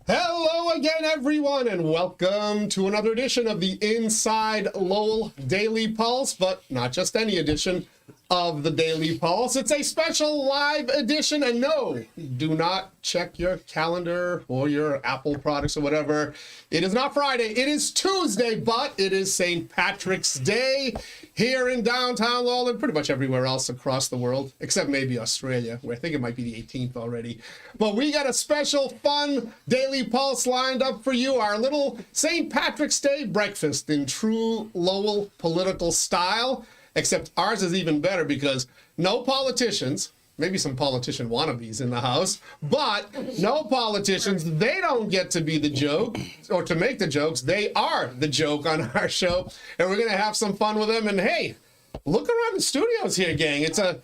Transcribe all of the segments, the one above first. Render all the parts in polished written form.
Hello again, everyone, and welcome to another edition of the Inside Lowell Daily Pulse, but not just any edition of the Daily Pulse. It's a special live edition, and no, do not check your calendar or your Apple products or whatever. It is not Friday, it is Tuesday, but it is St. Patrick's Day here in downtown Lowell and pretty much everywhere else across the world, except maybe Australia, where I think it might be the 18th already. But we got a special, fun Daily Pulse lined up for you, our little St. Patrick's Day breakfast in true Lowell political style. Except ours is even better because no politicians, maybe some politician wannabes in the house, but no politicians, they don't get to be the joke or to make the jokes. They are the joke on our show, and we're going to have some fun with them. And hey, look around the studios here, gang. It's a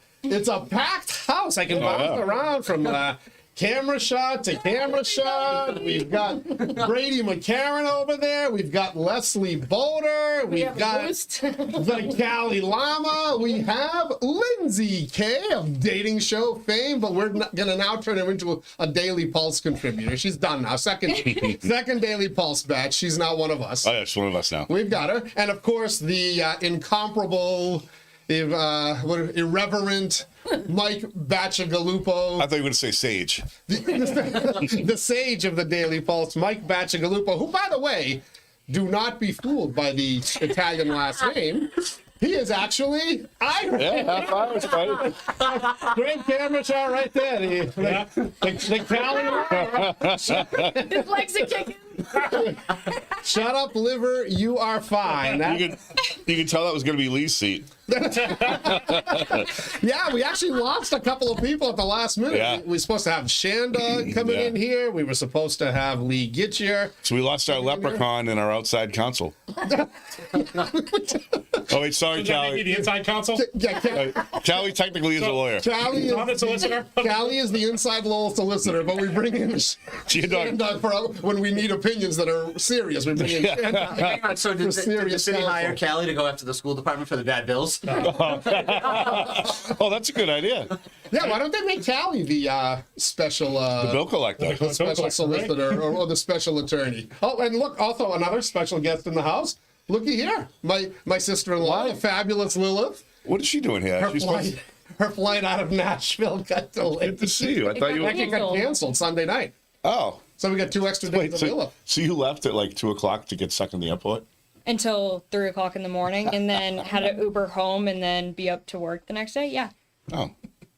packed house. I can bounce around from camera shot to camera shot. We've got Brady McCarran over there. We've got Leslie Boulder. We've got the Cali Llama. We have Lindsay K of Dating Show fame, but we're going to now turn her into a Daily Pulse contributor. She's done now. Second Daily Pulse batch. She's now one of us. Oh, yeah, she's one of us now. We've got her. And of course, the incomparable, irreverent Mike Bacigalupo. I thought you were going to say Sage. The sage of the Daily Pulse, Mike Bacigalupo, who, by the way, do not be fooled by the Italian last name. He is actually Irish. Yeah, Irish, buddy. Great camera shot right there. The Cali. His legs are kicking. Shut up, liver. You are fine. You can tell that was going to be Lee's seat. Yeah, we actually lost a couple of people at the last minute. Yeah. We were supposed to have Shanda coming in here. We were supposed to have Lee Gitcher. So we lost our leprechaun and our outside counsel. Oh, wait, sorry, Callie. The inside counsel? Yeah, Callie technically is a lawyer. Callie is, Not a solicitor? Callie is the Inside Lowell solicitor, but we bring in Shanda for when we need opinions that are serious. We bring in Shanda. Hang on, so did the city hire Callie to go after the school department for the bad bills? Oh, that's a good idea. Yeah, why don't they make Callie the special The bill collector. the special solicitor or the special attorney? Oh, and look, also another special guest in the house. Looky here, my sister-in-law, the fabulous Lilith. What is she doing here? Her flight out of Nashville got delayed. Good to see you. I thought you were... It got canceled Sunday night. Oh. So we got 2 extra days of Lilith. So you left at like 2 o'clock to get stuck in the airport? Until 3 o'clock in the morning, and then had to Uber home and then be up to work the next day. Yeah. Oh.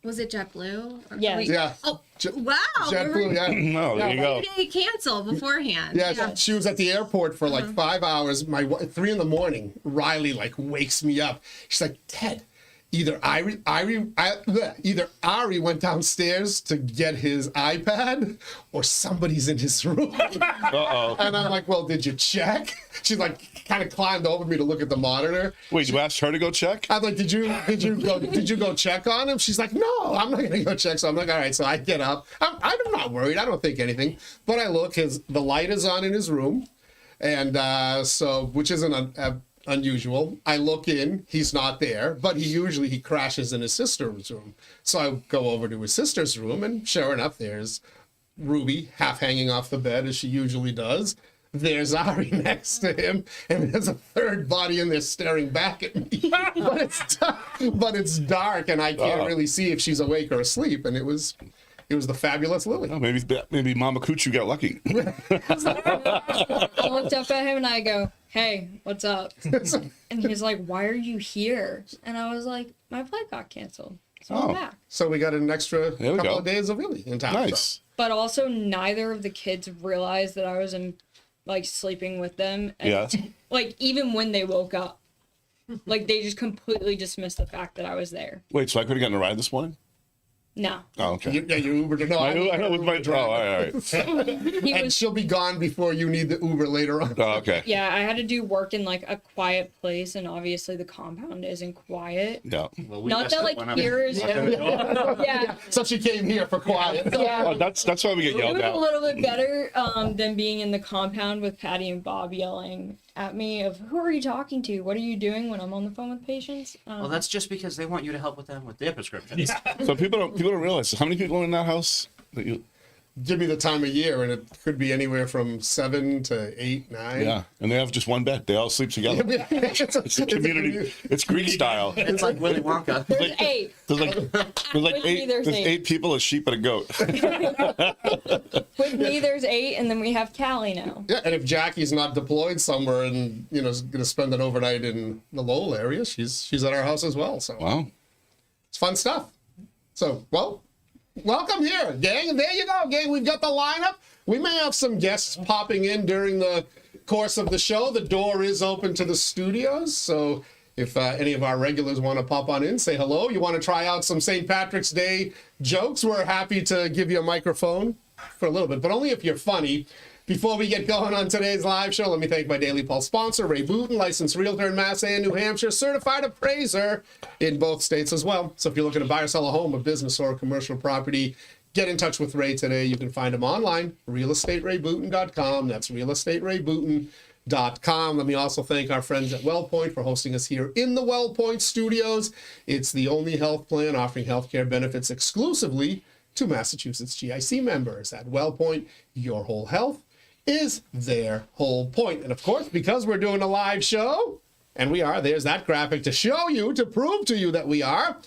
Was it JetBlue? Yeah. Yeah. Oh, wow. JetBlue, yeah. No, there you go. They canceled beforehand. Yeah, she was at the airport for like 5 hours. 3 in the morning, Riley like wakes me up. She's like, Ted, either Ari went downstairs to get his iPad or somebody's in his room. Uh-oh. And I'm like, well, did you check? She's like kind of climbed over me to look at the monitor. Wait, you asked her to go check? I'm like, did you go check on him? She's like, no, I'm not gonna go check. So I'm like, all right. So I get up. I'm not worried. I don't think anything. But I look. The light is on in his room, and which isn't unusual. I look in. He's not there. But he crashes in his sister's room. So I go over to his sister's room, and sure enough, there's Ruby half hanging off the bed as she usually does. There's Ari next to him, and there's a third body in there staring back at me. but it's dark, and I can't really see if she's awake or asleep. And it was the fabulous Lily. Oh, maybe Mama 𝐶𝐲𝐽 got lucky. I looked up at him and I go, "Hey, what's up?" And he's like, "Why are you here?" And I was like, "My flight got canceled, so I'm back." So we got an extra couple of days of Lily in town. Nice. So. But also, neither of the kids realized that I was sleeping with them. And, Yeah. Like, even when they woke up, like, they just completely dismissed the fact that I was there. Wait, so I could have gotten a ride this morning? No. Oh, okay. You Ubered. No, I know with my drive. Oh, all right. And she'll be gone before you need the Uber later on. Oh, okay. Yeah, I had to do work in like a quiet place, and obviously the compound isn't quiet. Yeah. Well, we Not messed that up like when I- here is. Yeah. So she came here for quiet. Yeah. Oh, that's why we get It yelled was a at. little bit better than being in the compound with Patty and Bob yelling at me of, "Who are you talking to? What are you doing when I'm on the phone with patients?" Well, that's just because they want you to help with them with their prescriptions. Yeah. So people don't realize how many people are in that house. give me the time of year, and it could be anywhere from 7 to 8, 9. Yeah, and they have just one bed. They all sleep together. It's a community. It's Greek style. It's like Willy Wonka. There's 8. There's like With me, eight. there's There's 8. 8 people, a sheep, and a goat. With me, there's 8, and then we have Callie now. Yeah, and if Jackie's not deployed somewhere and is going to spend an overnight in the Lowell area, she's at our house as well. So Wow. it's fun stuff. So welcome here, gang. And there you go, gang. We've got the lineup. We may have some guests popping in during the course of the show. The door is open to the studios, so if any of our regulars want to pop on in, say hello. You want to try out some St. Patrick's Day jokes, we're happy to give you a microphone for a little bit, but only if you're funny. Before we get going on today's live show, let me thank my Daily Pulse sponsor, Ray Booten, licensed realtor in Mass and New Hampshire, certified appraiser in both states as well. So if you're looking to buy or sell a home, a business, or a commercial property, get in touch with Ray today. You can find him online, realestaterayBooten.com. That's realestaterayBooten.com. Let me also thank our friends at WellPoint for hosting us here in the WellPoint studios. It's the only health plan offering healthcare benefits exclusively to Massachusetts GIC members. At WellPoint, your whole health is their whole point. And of course, because we're doing a live show, and we are, there's that graphic to show you, to prove to you that we are,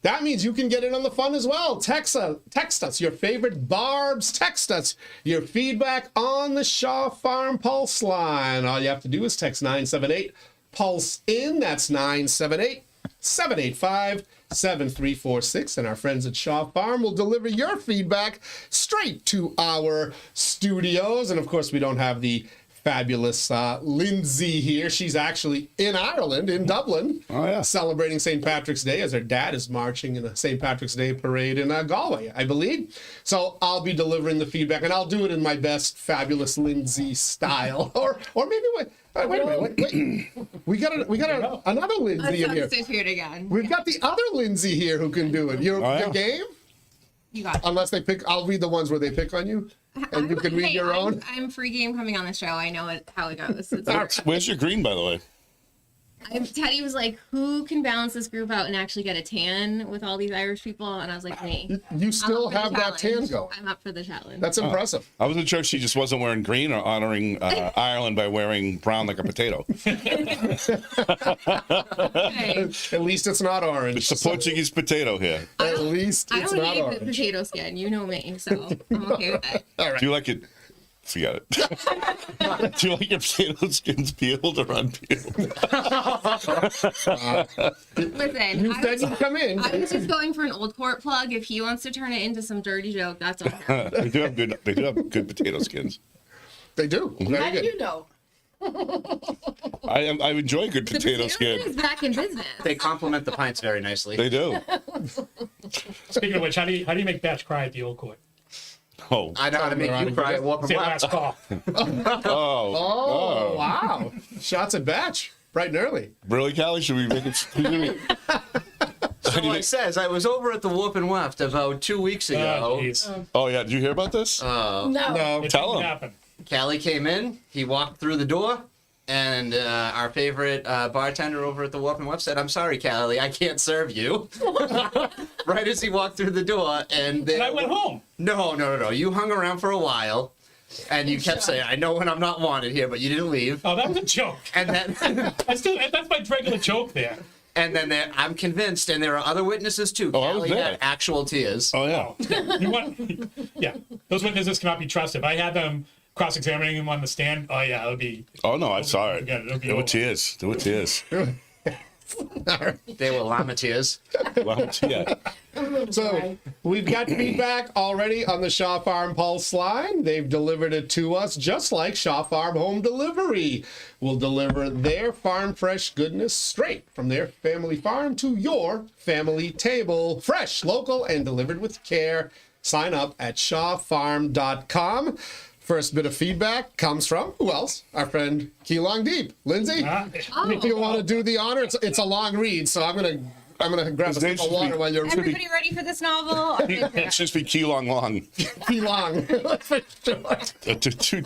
that means you can get in on the fun as well. Text us your favorite barbs. Text us your feedback on the Shaw Farm Pulse line. All you have to do is text 978 Pulse in. That's 978-785-7346. And our friends at Shaw Farm will deliver your feedback straight to our studios. And of course, we don't have the fabulous Lindsay here. She's actually in Ireland, in Dublin, celebrating St. Patrick's Day as her dad is marching in a St. Patrick's Day parade in Galway, I believe. So I'll be delivering the feedback, and I'll do it in my best fabulous Lindsay style. or maybe wait a minute. We got another Lindsay in here. Substitute again. We've got the other Lindsay here who can do it. Your game? You got it. Unless they pick, I'll read the ones where they pick on you, and you can read your own. I'm free game coming on the show. I know how it goes. Where's your green, by the way? Teddy was like, "Who can balance this group out and actually get a tan with all these Irish people?" And I was like, "Me." You still I'm up for have the that tan challenge. going. I'm up for the challenge. That's impressive. I wasn't sure if she just wasn't wearing green or honoring Ireland by wearing brown like a potato. Okay. At least it's not orange. It's the Portuguese potato here. At least I it's don't not hate the orange. potato skin. You know me, so I'm okay with it. All right. Do you like it? Forget it. Do you like your potato skins peeled or unpeeled? Listen, You said you'd come in. I was just going for an old court plug. If he wants to turn it into some dirty joke, that's okay. They do have good. They do have good potato skins. They do. Very How do good. you know? I enjoy good potato skin. is back in business. They complement the pints very nicely. They do. Speaking of which, how do you make Batch cry at the old court? Oh. I know how to make you cry at Warp and Say Web. last call. Oh, wow. Shots at batch. Bright and early. Really, Callie? Should we make it? So it says, I was over at the Warp and Weft about 2 weeks Oh, ago. jeez. Oh yeah. Did you hear about this? No. No. It Tell didn't him. happen. Callie came in, he walked through the door, and our favorite bartender over at the Warp and Weft said, I'm sorry, Callie, I can't serve you. Right as he walked through the door, and And I went home. No. You hung around for a while, and you kept saying, I know when I'm not wanted here, but you didn't leave. Oh, that was a joke. And then, That's my regular joke there. I'm convinced, and there are other witnesses too. Oh, I was Callie there. had actual tears. Oh yeah. You want? Yeah, those witnesses cannot be trusted. If I had them cross-examining him on the stand, oh yeah, it would be. Oh no, I saw it. Yeah, it'll be There were over. tears. There were tears. They were llama tears. Well, yeah. So we've got feedback already on the Shaw Farm Pulse line. They've delivered it to us just like Shaw Farm Home Delivery will deliver their farm fresh goodness straight from their family farm to your family table. Fresh, local, and delivered with care. Sign up at shawfarm.com. First bit of feedback comes from, who else? Our friend 𝐒𝐲𝐬𝐞𝐲. Lindsay, if you want to do the honor, it's a long read, so I'm gonna grab a sip of water while you're reading. Everybody ready for this novel? It should be key long. 𝐒𝐲𝐬𝐞𝐲. For sure.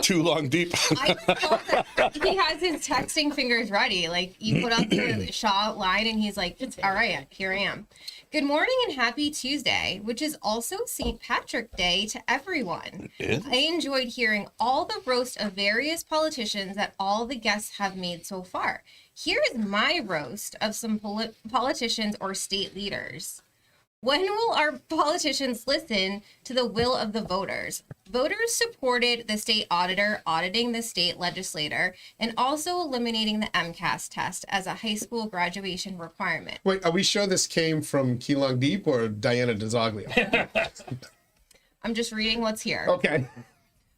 Too long deep. I just thought that he has his texting fingers ready. Like, you put up the Shaw line and he's like, all right, here I am. Good morning and happy Tuesday, which is also St. Patrick's Day to everyone. Yeah. I enjoyed hearing all the roast of various politicians that all the guests have made so far. Here is my roast of some politicians or state leaders. When will our politicians listen to the will of the voters? Voters supported the state auditor auditing the state legislator and also eliminating the MCAS test as a high school graduation requirement. Wait, are we sure this came from Keelung Deep or Diana DeZoglio? I'm just reading what's here. Okay.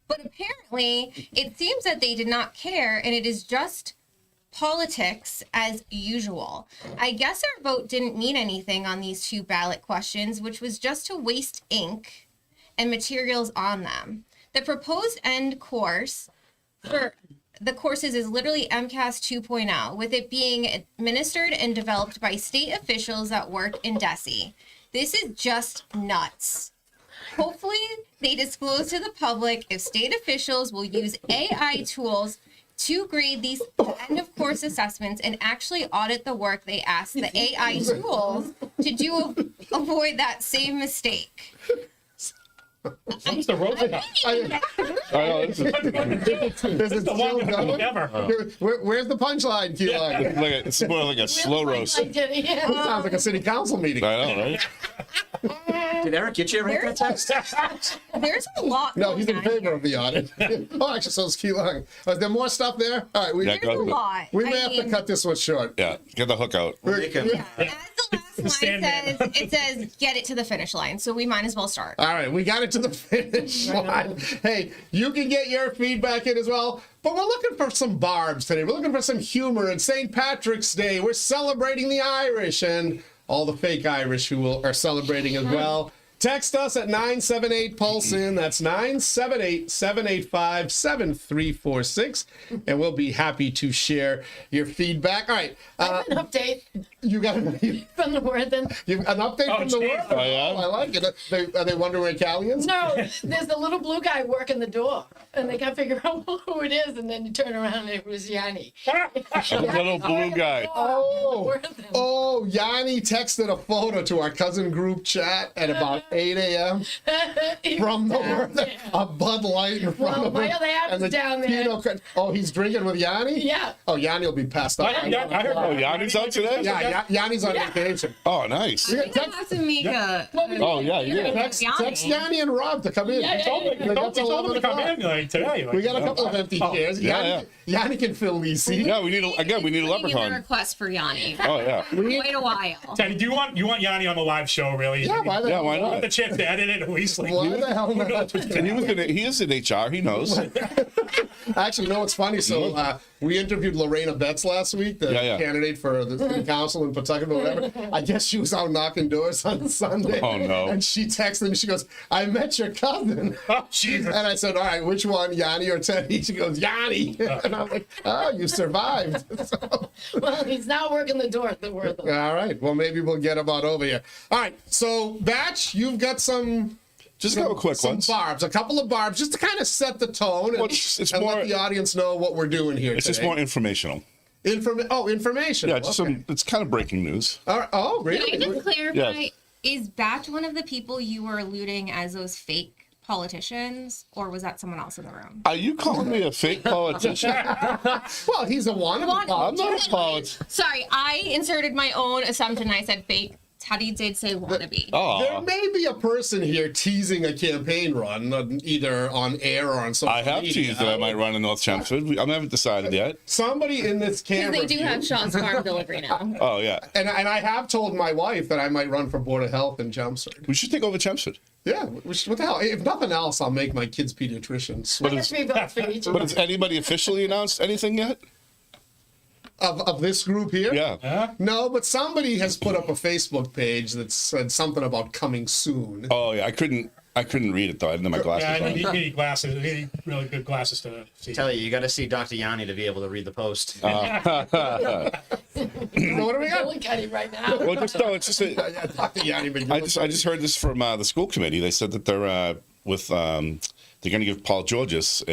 But apparently, it seems that they did not care, and it is just politics as usual. I guess our vote didn't mean anything on these 2 ballot questions, which was just to waste ink and materials on them. The proposed end course for the courses is literally MCAS 2.0, with it being administered and developed by state officials that work in DESE. This is just nuts. Hopefully, they disclose to the public if state officials will use AI tools to grade these end of course assessments and actually audit the work they ask the AI tools to do, avoid that same mistake. What's the road? I know, this is, This is The still longest going. vote ever. Where's the punchline, Keelung? it's more like a slow roast. I Sounds like a city council meeting. know, right? Did Eric get you right that text? There's a lot. No, he's in going on favor of the audit. Oh, actually, so is Keelung. Is there more stuff there? All right, Yeah, There's a lot. we may I have to mean, cut this one short. Yeah, get the hook out. Make him- As the last line Stand says, there. it says, get it to the finish line. So we might as well start. All right, we got it to the finish line. Hey, you can get your feedback in as well, but we're looking for some barbs today. We're looking for some humor. It's St. Patrick's Day. We're celebrating the Irish and all the fake Irish who are celebrating as well. Text us at 978-PULSE-IN. That's 978-785-7346. And we'll be happy to share your feedback. All right. An update You got an from the Worthen. update from the geez. world? Oh, yeah? I like it. Are they wondering where Callie is? No, there's a little blue guy working the door, and they can't figure out who it is, and then you turn around and it was Yanni. A little blue guy. Oh, Yanni texted a photo to our cousin group chat at about 8 a.m. from the Worthen, a Bud Light in front Well, of my him. other half and is down there. Oh, he's drinking with Yanni? Yeah. Oh, Yanni will be passed out. I heard. Oh, Yanni's out today? Yeah, Yanni's on vacation. Oh, nice. I think I have to make a. Oh, yeah, you did. Text Yanni and Rob to come in. Yeah, He told me They got till to 11 come o'clock. in like today. Like, We got a couple of empty chairs. yeah, Yanni can fill these seats. Yeah, we need a Putting in a leprechaun. request for Yanni. Oh, yeah. Wait a while. Teddy, do you want Yanni on the live show? Really? Yeah, why the Yeah, hell why not? not? The chance to edit it at least. Like, Why the hell not? He is in HR, he knows. Actually, no, it's funny. So we interviewed Lorena Betts last week, the Yeah. candidate for the city council in Pawtucket or whatever. I guess she was out knocking doors on Sunday. Oh, no. And she texted me. She goes, "I met your cousin." oh, Jesus. And I said, "All right, which one, Yanni or Teddy?" She goes, "Yanni." And I'm like, "Oh, you survived." So, Well, he's now working the door at the Worthen. all right. Well, maybe we'll get him on over here. All right. So, Batch, you've got some. Just a couple quick some ones. barbs, a couple of barbs, just to kind of set the tone and, Well, it's and more- let the audience know what we're doing here It's today. just more informational. Information. Yeah, just it's kind of breaking news. All right. Oh, really? Can I just clarify? Yes. Is Batch one of the people you were alluding as those fake politicians, or was that someone else in the room? Are you calling me a fake politician? Well, he's a wannabe. I'm not a politician. Sorry, I inserted my own assumption. I said fake. Teddy did say wannabe. There Oh, may be a person here teasing a campaign run, either on air or on social I have media. teased that I might run in North Chelmsford. I haven't decided yet. Somebody in this Because camera they do view- have Sean's farm delivery now. Oh, yeah. and I have told my wife that I might run for Board of Health in Chelmsford. We should take over Chelmsford. Yeah, what the hell? If nothing else, I'll make my kids pediatricians. But There's is, 3 votes for each. but has anybody officially announced anything yet? Of this group here? Yeah. No, but somebody has put up a Facebook page that said something about coming soon. Oh, yeah. I couldn't read it, though. I didn't have my glasses Yeah, on. you need glasses. You need really good glasses to see. Tell you got to see Dr. Yanni to be able to read the post. So what do we got? Look at him right now. Well, just no. It's just Dr. Yanni McGill. I just heard this from the school committee. They said that they're going to give Paul Georges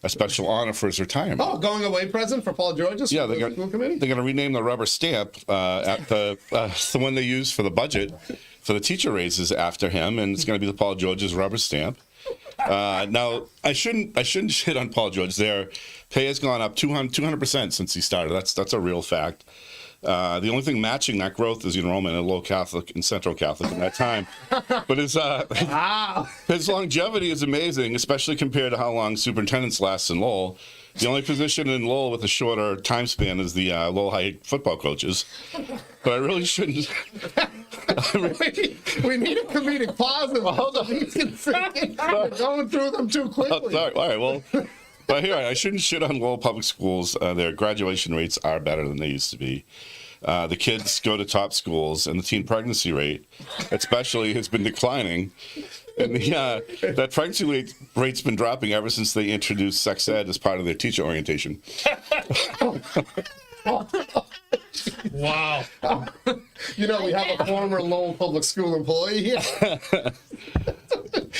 a special honor for his retirement. Oh, going away present for Paul George's Yeah, for the school committee? they're going to rename the rubber stamp at the one they use for the budget for the teacher raises after him, and it's going to be the Paul George's rubber stamp. Now, I shouldn't shit on Paul George. Their pay has gone up 200% since he started. That's a real fact. The only thing matching that growth is enrollment in Low Catholic and Central Catholic in that time. But his longevity is amazing, especially compared to how long superintendents last in Lowell. The only position in Lowell with a shorter time span is the Lowell High football coaches. But I really shouldn't. We need a comedic pause. Hold on. We're going through them too quickly. Oh, sorry. All right, well, but here, I shouldn't shit on Lowell Public Schools. Their graduation rates are better than they used to be. The kids go to top schools, and the teen pregnancy rate, especially, has been declining. And that pregnancy rate's been dropping ever since they introduced sex ed as part of their teacher orientation. Wow. You know, we have a former Lowell Public School employee here.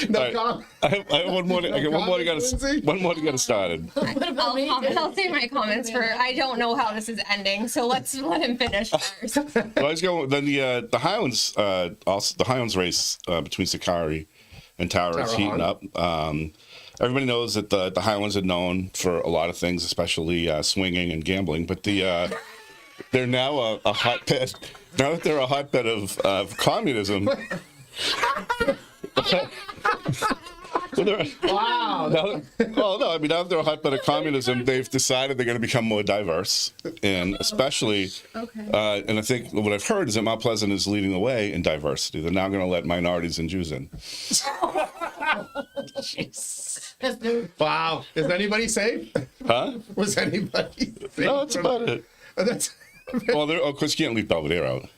No Right. comment. I have one more. I got one more to get us. Lindsay? One more to get us started. I'll save my comments for. I don't know how this is ending, so let's let him finish first. Well, I was going. Then the Highlands. Also, the Highlands race between Sakari and Tara is heating up. Everybody knows that the Highlands are known for a lot of things, especially swinging and gambling. But they're now a hotbed. Now that they're a hotbed of communism. Wow. Well, no, I mean, now that they're a hotbed of communism, they've decided they're going to become more diverse. And especially, and I think what I've heard is that Mount Pleasant is leading the way in diversity. They're now going to let minorities and Jews in. That's new. Wow. Is anybody safe? Huh? Was anybody safe? No, that's about it. That's, Well, of course, you can't leave Belvedere out.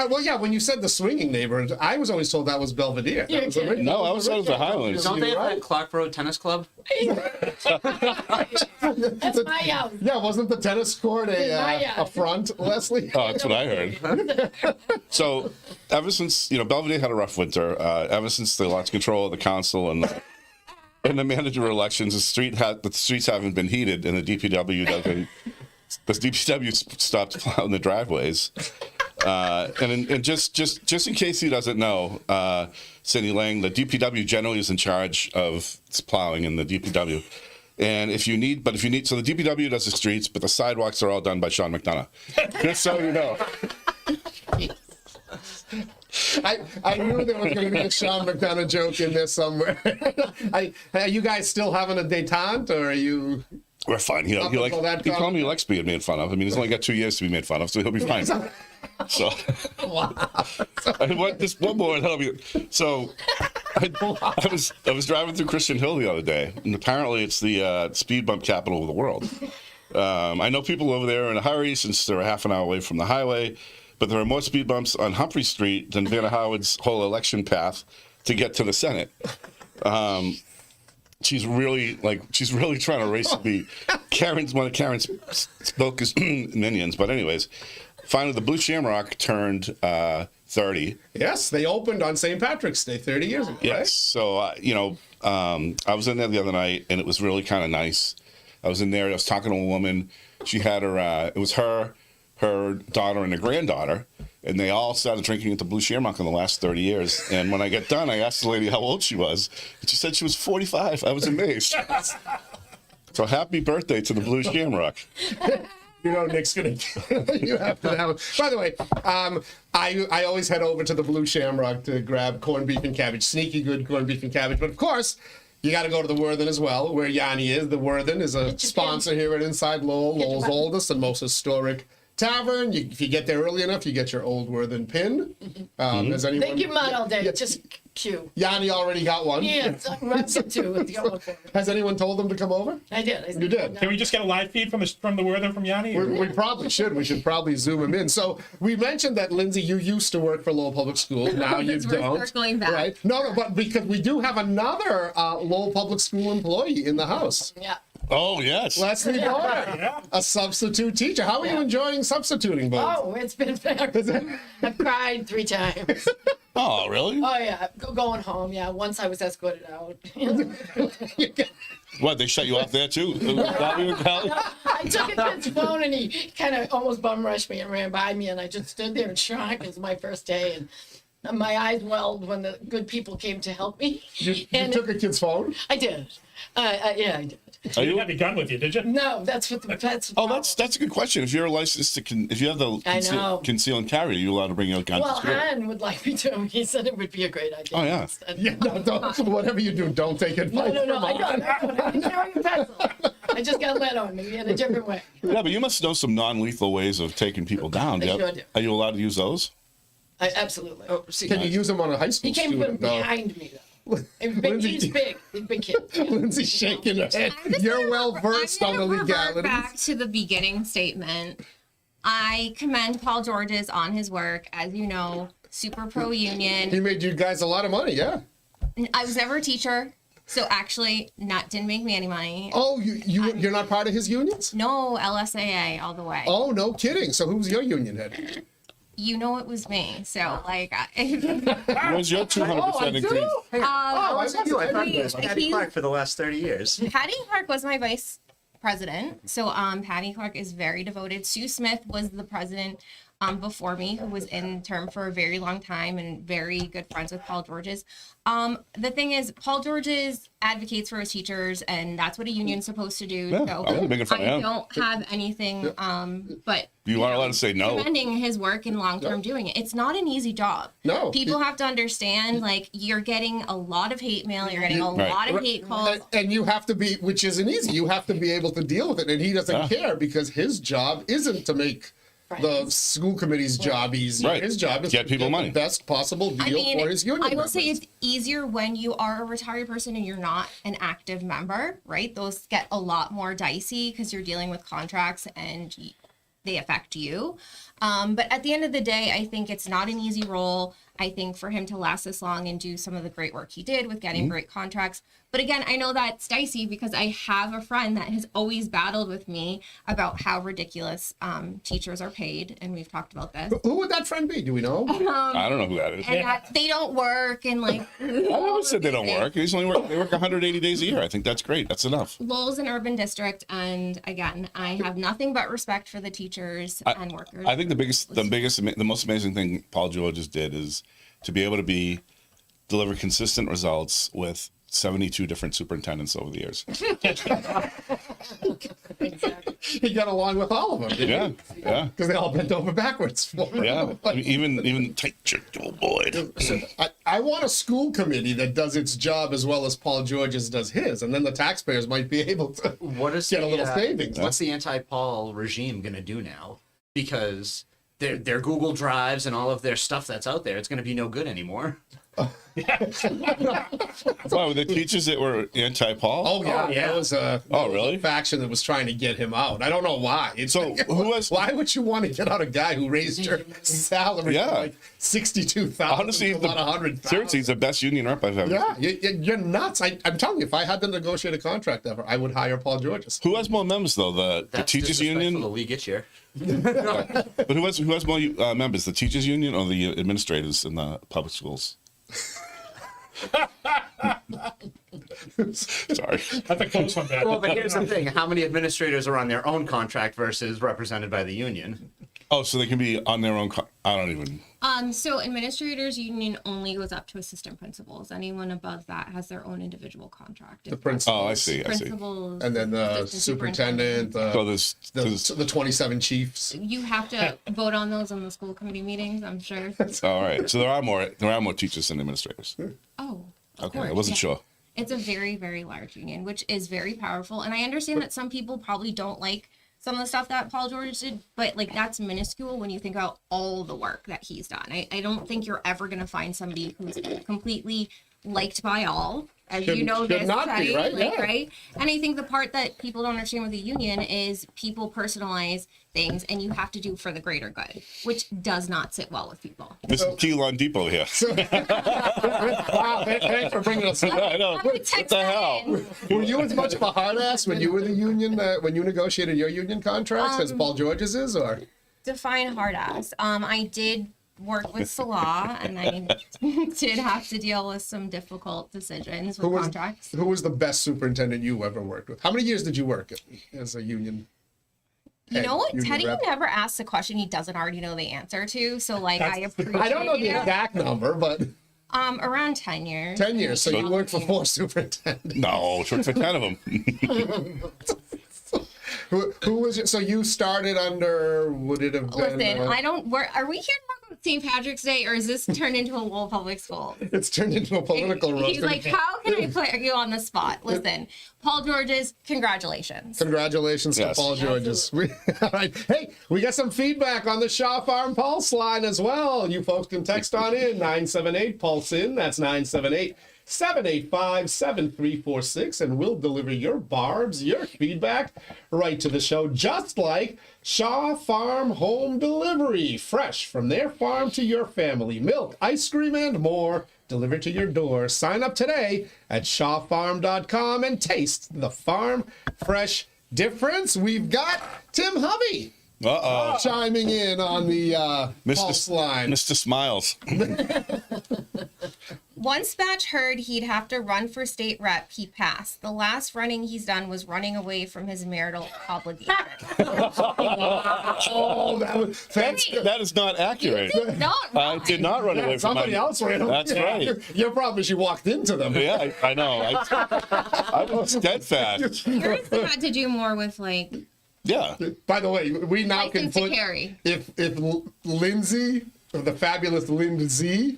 well, yeah, when you said the swinging neighborhood, I was always told that was Belvedere. That was original. No, I was out of the Highlands. Don't they have that Clock Road Tennis Club? That's my house. Yeah, wasn't the tennis court Yeah. a front, Leslie? Oh, that's what I heard. So, ever since Belvedere had a rough winter, ever since they lost control of the council and the manager elections, the streets haven't been heated, and the DPW doesn't. The DPW stopped plowing the driveways. And just in case he doesn't know, Cindy Lang, the DPW generally is in charge of plowing in the DPW. And if you need, so the DPW does the streets, but the sidewalks are all done by Sean McDonough. Just so you know. I knew there was going to be a Sean McDonough joke in there somewhere. Are you guys still having a detente, or are you? We're fine. He told me he likes being made fun of. I mean, he's only got 2 years to be made fun of, so he'll be fine. So, Wow. I want this one more, and that'll be. So, I was driving through Christian Hill the other day, and apparently it's the speed bump capital of the world. I know people over there are in a hurry since they're a half an hour away from the highway, but there are more speed bumps on Humphrey Street than Vanna Howard's whole election path to get to the Senate. She's really trying to race to be one of Karen's focus minions. But anyways, finally the Blue Shamrock turned 30. Yes, they opened on St. Patrick's Day 30 years ago. Yes. So I was in there the other night, and it was really kind of nice. I was in there. I was talking to a woman. She had her. It was her daughter, and her granddaughter. And they all started drinking at the Blue Shamrock in the last 30 years. And when I got done, I asked the lady how old she was. And she said she was 45. I was amazed. So happy birthday to the Blue Shamrock. You know, Nick's going to... You have to have... By the way, I always head over to the Blue Shamrock to grab corned beef and cabbage. Sneaky good corned beef and cabbage. But of course, you got to go to the Worthen as well, where Yanni is. The Worthen is a sponsor here at Inside Lowell, Lowell's oldest and most historic tavern. If you get there early enough, you get your old Worthen pin. Has anyone? They give them out all day. Just cute. Yanni already got one. Yeah, runs it too. Has anyone told them to come over? I did. You did. Can we just get a live feed from the Worthen from Yanni? We probably should. We should probably zoom him in. So we mentioned that, Lindsay, you used to work for Lowell Public Schools. Now you don't. Circling back. Right? No, but because we do have another Lowell Public School employee in the house. Yeah. Oh, yes. Leslie Dorner, Yeah. a substitute teacher. How are you enjoying substituting, Bones? Oh, it's been fabulous. I've cried 3 times. Oh, really? Oh yeah, going home. Yeah, once I was escorted out. What, they shut you off there too? Bobby and Callie? I took a kid's phone and he kind of almost bum rushed me and ran by me, and I just stood there in shock. It was my first day, and my eyes welled when the good people came to help me. You And took a kid's phone? I did. Yeah, I did. You Are didn't you? have your gun with you, did you? No, that's what that's. Oh, that's a good question. If you're licensed to if you have the I know. conceal and carry, are you allowed to bring your gun Well, to school? Han would like me to. He said it would be a great idea. Oh, yeah. Instead. Yeah, no, don't, whatever you do, don't take advice No, from I mom. didn't carry a pencil. I just got lead on me in a different way. Yeah, but you must know some non-lethal ways of taking people down. I Do you sure have- do. Are you allowed to use those? Absolutely. Oh, see, Can you use them on a high school He came from student, though? behind me, though. He's big. Lindsay- He's big. He's a big kid. Yeah. Lindsay's shaking her head. I'm just You're gonna well versed on the revert legalities. back to the beginning statement. I commend Paul George's on his work. As you know, super pro He union. made you guys a lot of money, yeah. I was never a teacher, so actually, didn't make me any money. Oh, you're not part of his unions? No, LSAA all the way. Oh, no kidding. So who's your union head? You know it was me. So like, What was your 200% increase? Oh, I you, I've thought known that. Patty Clark for the last 30 years. Patty Clark was my vice president. So Patty Clark is very devoted. Sue Smith was the president before me, who was in term for a very long time and very good friends with Paul George's. The thing is, Paul George's advocates for his teachers, and that's what a union's supposed to do. Yeah, So I'm a big fan. I don't have anything but You aren't allowed to say no. commending his work and long-term doing it. It's not an easy job. No. People have to understand, like, you're getting a lot of hate mail, you're getting a Right. lot of hate calls. And you have to be, which isn't easy, you have to be able to deal with it. And he doesn't Yeah. care because his job isn't to make the school committee's job easy. Right. His job is Get to people get money. the best possible deal for his union I will say members. it's easier when you are a retired person and you're not an active member, right? Those get a lot more dicey because you're dealing with contracts and they affect you. But at the end of the day, I think it's not an easy role. I think for him to last this long and do some of the great work he did with getting great contracts. But again, I know that's dicey because I have a friend that has always battled with me about how ridiculous teachers are paid. And we've talked about this. Who would that friend be? Do we know? I don't know who that is. And that they don't work and like. I never said they don't work. They work 180 days a year. I think that's great. That's enough. Lowell's an urban district, and again, I have nothing but respect for the teachers and workers. I think the most amazing thing Paul George's did is to be able to deliver consistent results with 72 different superintendents over the years. He got along with all of them. Yeah, yeah, Because they all bent over backwards for him. yeah. I mean, even tight old Boyd. I want a school committee that does its job as well as Paul George's does his, and then the taxpayers might be able to What is get a little savings. What's the anti-Paul regime going to do now? Because their Google Drives and all of their stuff that's out there, it's going to be no good anymore. Wow, the teachers that were anti-Paul. Oh yeah, Oh, yeah. that was a really? faction that was trying to get him out. I don't know why. So who has? Why would you want to get out a guy who raised your salary Yeah. to like 62,000? Honestly, to about 100,000? seriously, he's the best union rep I've ever. Yeah, you're nuts. I'm telling you, if I had to negotiate a contract ever, I would hire Paul George's. Who has more members though? The That's teachers disrespectful union. to Lee Gitcher. But who has more members? The teachers union or the administrators in the public schools? Sorry. That's a close one, Pat. Well, but here's the thing: how many administrators are on their own contract versus represented by the union? Oh, so they can be on their own. I don't even. So administrators union only goes up to assistant principals. Anyone above that has their own individual contract. The principal. Oh, I see. I see. Principals. And then the assistant superintendent, So there's the 27 chiefs. You have to vote on those on the school committee meetings, I'm sure. all right. So there are more teachers than administrators. Oh, of Okay, course, I wasn't yeah. sure. It's a very, very large union, which is very powerful. And I understand that some people probably don't like some of the stuff that Paul George did, but like that's minuscule when you think about all the work that he's done. I don't think you're ever going to find somebody who's completely liked by all. As Should- you know, should this not be, setting, right? like, Yeah. right? And I think the part that people don't understand with the union is people personalize things, and you have to do for the greater good, which does not sit well with people. This is Keelan Depot here. Wow, thanks for bringing us up. I know. I'm gonna What text the that hell? in. Were you as much of a hard ass when you were the union, when you negotiated your union contracts as Paul George's is, or? Define hard ass. I did work with Salah, and I did have to deal with some difficult decisions with contracts. Who was the best superintendent you ever worked with? How many years did you work as a union? You know what? union Teddy rep? never asks a question he doesn't already know the answer to. So like I appreciate I don't know the it. exact number, but Around 10 years. 10 years. So you worked for 4 superintendents. No, it's for 10 of them. Who was it? So you started under, would it have been? Listen, I don't. Are we here to talk about St. Patrick's Day, or is this turned into a Lowell Public School? It's turned into a political roast. He's like, how can I put you on the spot? Listen, Paul George's, congratulations. Congratulations Yes. to Paul George's. All right. Hey, we got some feedback on the Shaw Farm Pulse line as well. You folks can text on in 978 Pulse in. That's 978-785-7346, and we'll deliver your barbs, your feedback right to the show, just like Shaw Farm Home Delivery. Fresh from their farm to your family. Milk, ice cream, and more delivered to your door. Sign up today at shawfarm.com and taste the farm fresh difference. We've got Tim Hovey Uh-oh. chiming in on the Pulse line. Mr. Smiles. Once Batch heard he'd have to run for state rep, he passed. The last running he's done was running away from his marital obligation. Oh, thanks. That is not accurate. Not I right. did not run away from Somebody my... else ran away. That's right. Your problem is you walked into them. Yeah, I know. I was steadfast. Yours had to do more with like Yeah. By the way, we now can license to put carry. if Lindsay, the fabulous Lindsay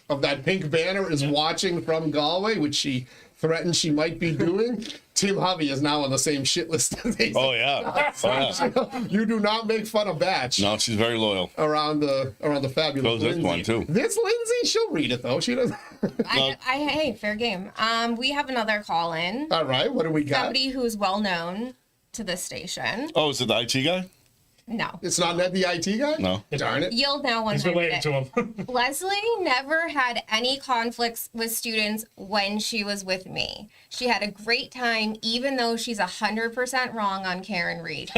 of that pink banner is watching from Galway, which she threatened she might be doing, Tim Hovey is now on the same shit list as they. Oh, yeah. Oh, yeah. You do not make fun of Batch No, she's very loyal. around the fabulous So is this Lindsay. one, too. This Lindsay, she'll read it though. She doesn't. Hey, fair game. We have another call in. All right, what do we got? Somebody who's well known to this station. Oh, is it the IT guy? No. It's not Ned the IT guy? No. Darn it. You'll know one He's time. related to him. Leslie never had any conflicts with students when she was with me. She had a great time, even though she's 100% wrong on Karen Reed.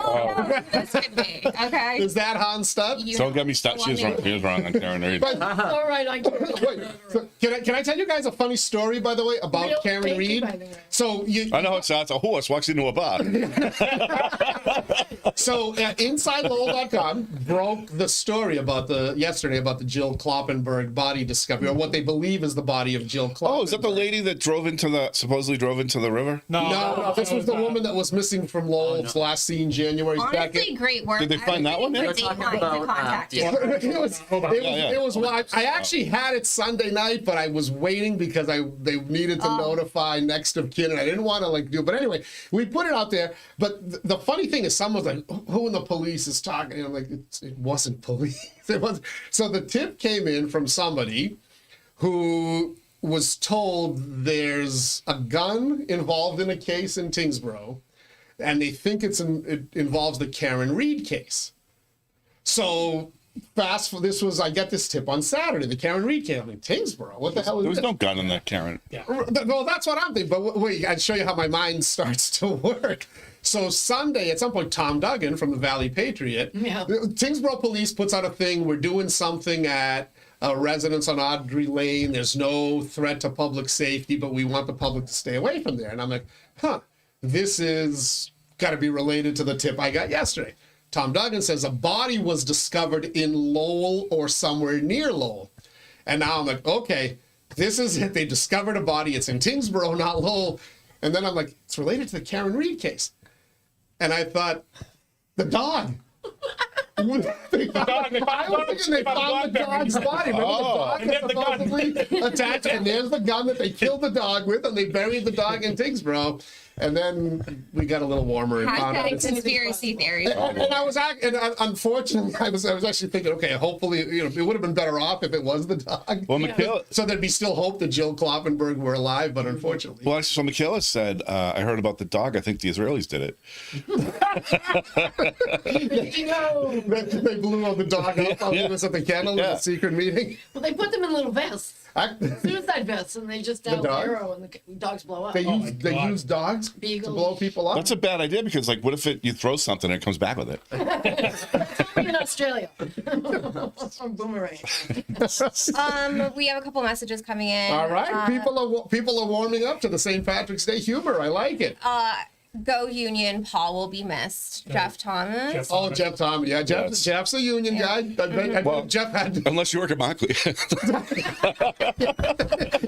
Oh, this could be, okay? Is that Hans Studd? You Don't know get me stuck. She was one wrong. She was wrong on Karen Reed. But, All right, I get wait, so can I tell you guys a funny story, by the way, about Real Karen thank you, Reed? by the way. So you, I know how it sounds. A horse walks into a bar. so InsideLowell.com broke the story about yesterday about the Jill Kloppenberg body discovery, or what they believe is the body of Jill Kloppenberg. Oh, is that the lady that supposedly drove into the river? No, this was the woman that was missing from Lowell's last seen January Honestly, 2nd. great work. Did they find that one I yet? was waiting for We're date talking night to about, contact you. yeah. It was I actually had it Sunday night, but I was waiting because they needed to notify next of kin, and I didn't want to do it. But anyway, we put it out there. But the funny thing is, someone was like, "Who in the police is talking?" And I'm like, "It wasn't police. It was." So the tip came in from somebody who was told there's a gun involved in a case in Tingsboro, and they think it involves the Karen Reed case. So I get this tip on Saturday, the Karen Reed case. I'm like, Tingsboro, what the hell is There was this? no gun in that Karen. Well, that's what I'm thinking. But wait, I'd show you how my mind starts to work. So Sunday, at some point, Tom Duggan from the Valley Patriot, Yeah. Tingsboro Police puts out a thing. We're doing something at a residence on Audrey Lane. There's no threat to public safety, but we want the public to stay away from there. And I'm like, this is got to be related to the tip I got yesterday. Tom Duggan says a body was discovered in Lowell or somewhere near Lowell. And now I'm like, okay, this is it. They discovered a body. It's in Tingsboro, not Lowell. And then I'm like, it's related to the Karen Reed case. And I thought, the dog. They found, I was thinking they found the dog's body. Remember the dog And was then the gun. supposedly attached, and there's the gun that they killed the dog with, and they buried the dog in Tingsboro. And then we got a little warmer and found out Hashtag it's conspiracy theories. and I was unfortunately, I was actually thinking, okay, hopefully, it would have been better off if it was the dog. Well, Michaela, So there'd be still hope that Jill Kloppenberg were alive, but unfortunately. well, so Michaela said, I heard about the dog. I think the Israelis did it. They blew the dog up while he was at the kennel in Yeah. a secret meeting. Well, they put them in little vests, suicide vests, and they just down the dog? arrow, and the dogs blow up. They my use God. dogs Beagles. to blow people up. That's a bad idea because, like, what if you throw something and it comes back with it? in Australia. On boomerang. We have a couple messages coming in. All right, people are warming up to the St. Patrick's Day humor. I like it. Go Union. Paul will be missed. Jeff Thomas. Jeff- Oh, Jeff Thomas. Yeah, Yes. Jeff's a union guy. I bet Well- Jeff had. Unless you work at Monkley.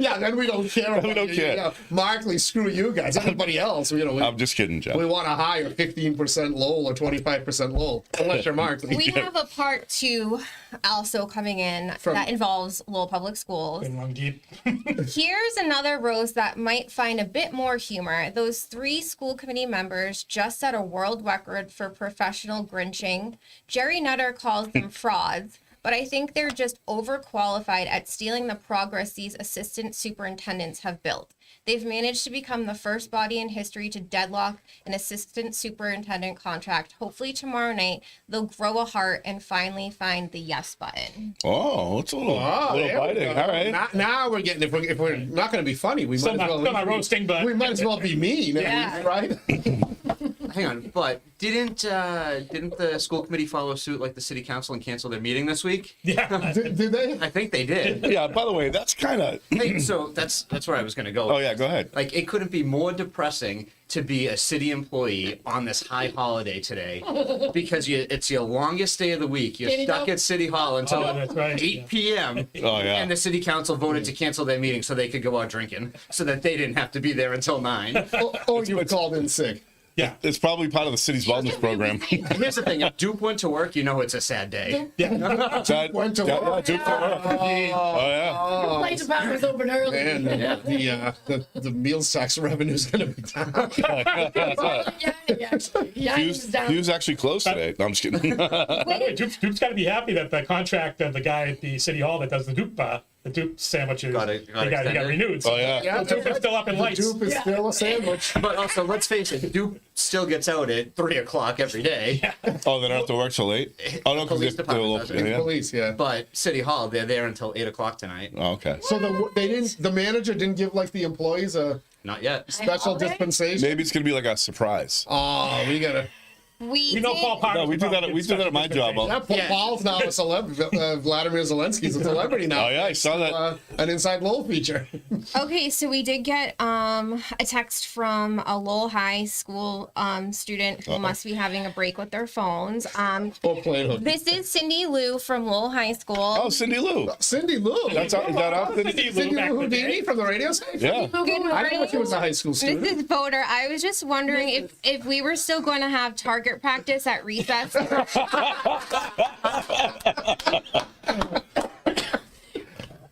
Yeah, then we don't care. About We don't you. care. Yeah, Markley, screw you guys. Everybody else, I'm just kidding, Jeff. we want to hire 15% Lowell or 25% Lowell, unless you're Markley. We have a part 2 also coming in that involves Lowell Public Schools. Been rung deep. Here's another roast that might find a bit more humor. Those 3 school committee members just set a world record for professional grinching. Jerry Nutter calls them frauds, but I think they're just overqualified at stealing the progress these assistant superintendents have built. They've managed to become the first body in history to deadlock an assistant superintendent contract. Hopefully tomorrow night they'll grow a heart and finally find the yes button. Oh, it's a little, Oh, little there we biting. go. All right. Now we're getting. If we're not going to be funny, we Still might as well. not roasting, but we might as well be mean, at Yeah. least, right? Hang on, but didn't the school committee follow suit like the city council and cancel their meeting this week? yeah. Did they? I think they did. Yeah, by the way, that's kind of. Hey, so that's where I was gonna go. Oh, yeah, go ahead. Like, it couldn't be more depressing to be a city employee on this high holiday today because it's your longest day of the week. You're Can you stuck know- at City Hall until Oh, that's right. 8 p.m. Oh, yeah. And the city council voted to cancel their meeting so they could go out drinking so that they didn't have to be there until 9. Oh, you were called in sick. Yeah. It's probably part of the city's wellness program. Here's the thing, if Duke went to work, you know it's a sad day. That- Went to yeah, work. Duke went to work. Oh, yeah. The play department was open early. And the meals tax revenue is going to be down. Yeah, he was down. He was actually close today. No, I'm just kidding. Hey, Duke's got to be happy that the contract of the guy at the city hall that does the Duke sandwiches Got he extended. got renewed. So Oh, yeah. Yeah, Duke is still up in the lights. dupe is still a sandwich. But also, let's face it, Duke still gets out at 3 o'clock every day. Oh, they don't have to work till late? Oh, no, because Police they're department open. doesn't. Yeah. Police, yeah. But City Hall, they're there until 8 o'clock tonight. Oh, okay. So the manager didn't give like the employees a Not yet. special Okay. dispensation. Maybe it's going to be like a surprise. Oh, we gotta. We We know did- Paul Parker. No, we do that at my job. Yeah, Paul's now a celebrity. Vladimir Zelensky's a celebrity now. Oh, yeah, I saw that. An Inside Lowell feature. Okay, so we did get a text from a Lowell High School student who must be having a break with their phones. Or plain hook. This is Cindy Lou from Lowell High School. Oh, Cindy Lou. Cindy Lou. Is that out? Cindy Cindy back Lou in the day. Houdini from the radio station. Yeah. Good I didn't know she was a morning. high school This student. is Voter. I was just wondering if we were still going to have target practice at recess.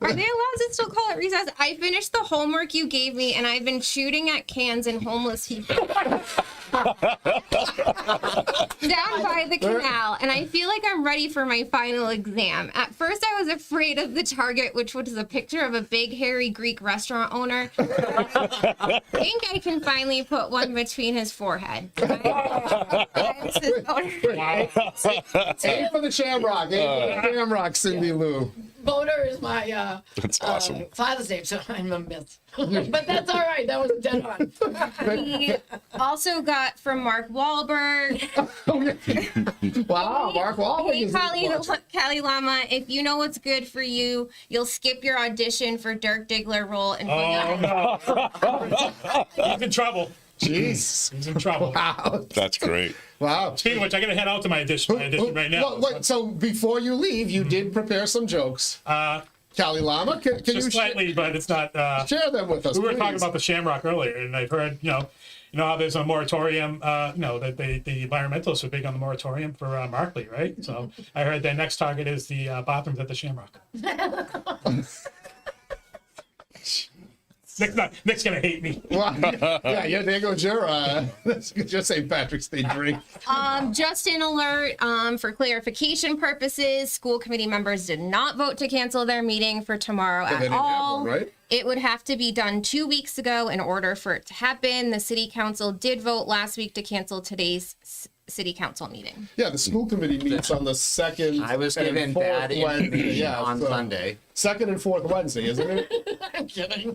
Are they allowed to still call it recess? I finished the homework you gave me, and I've been shooting at cans and homeless people down by the canal, and I feel like I'm ready for my final exam. At first, I was afraid of the target, which was a picture of a big, hairy Greek restaurant owner. I think I can finally put one between his forehead. This is Voter. Wow. A for the Shamrock. A for the Shamrock, Cindy Lou. Voter is my That's awesome. father's name, so I'm a myth. But that's all right. That was dead on. We also got from Mark Wahlberg. Wow, Mark Wahlberg Hey, is Kali Lama, if you know what's good for you, you'll skip your audition for Dirk Diggler role in Oh, no. He's in trouble. Jeez. He's in trouble. Wow. That's great. Wow. Speaking of which, I got to head out to my audition right now. Wait, so before you leave, you did prepare some jokes. Cali Llama. Can you Just slightly, but it's not. share them with us? We were please? talking about the Shamrock earlier, and I've heard, how there's a moratorium. That the environmentalists are big on the moratorium for Markley, right? So I heard their next target is the bathrooms at the Shamrock. Nick's gonna hate me. Well, yeah, there goes your St. Patrick's Day drink. Just an alert, for clarification purposes, school committee members did not vote to cancel their meeting for tomorrow they at didn't have all. one, right? It would have to be done 2 weeks ago in order for it to happen. The city council did vote last week to cancel today's city council meeting. Yeah, the school committee meets on the second. I was and given fourth bad Wednesday. information Yeah, on so Sunday. second and fourth Wednesday, isn't it? I'm kidding.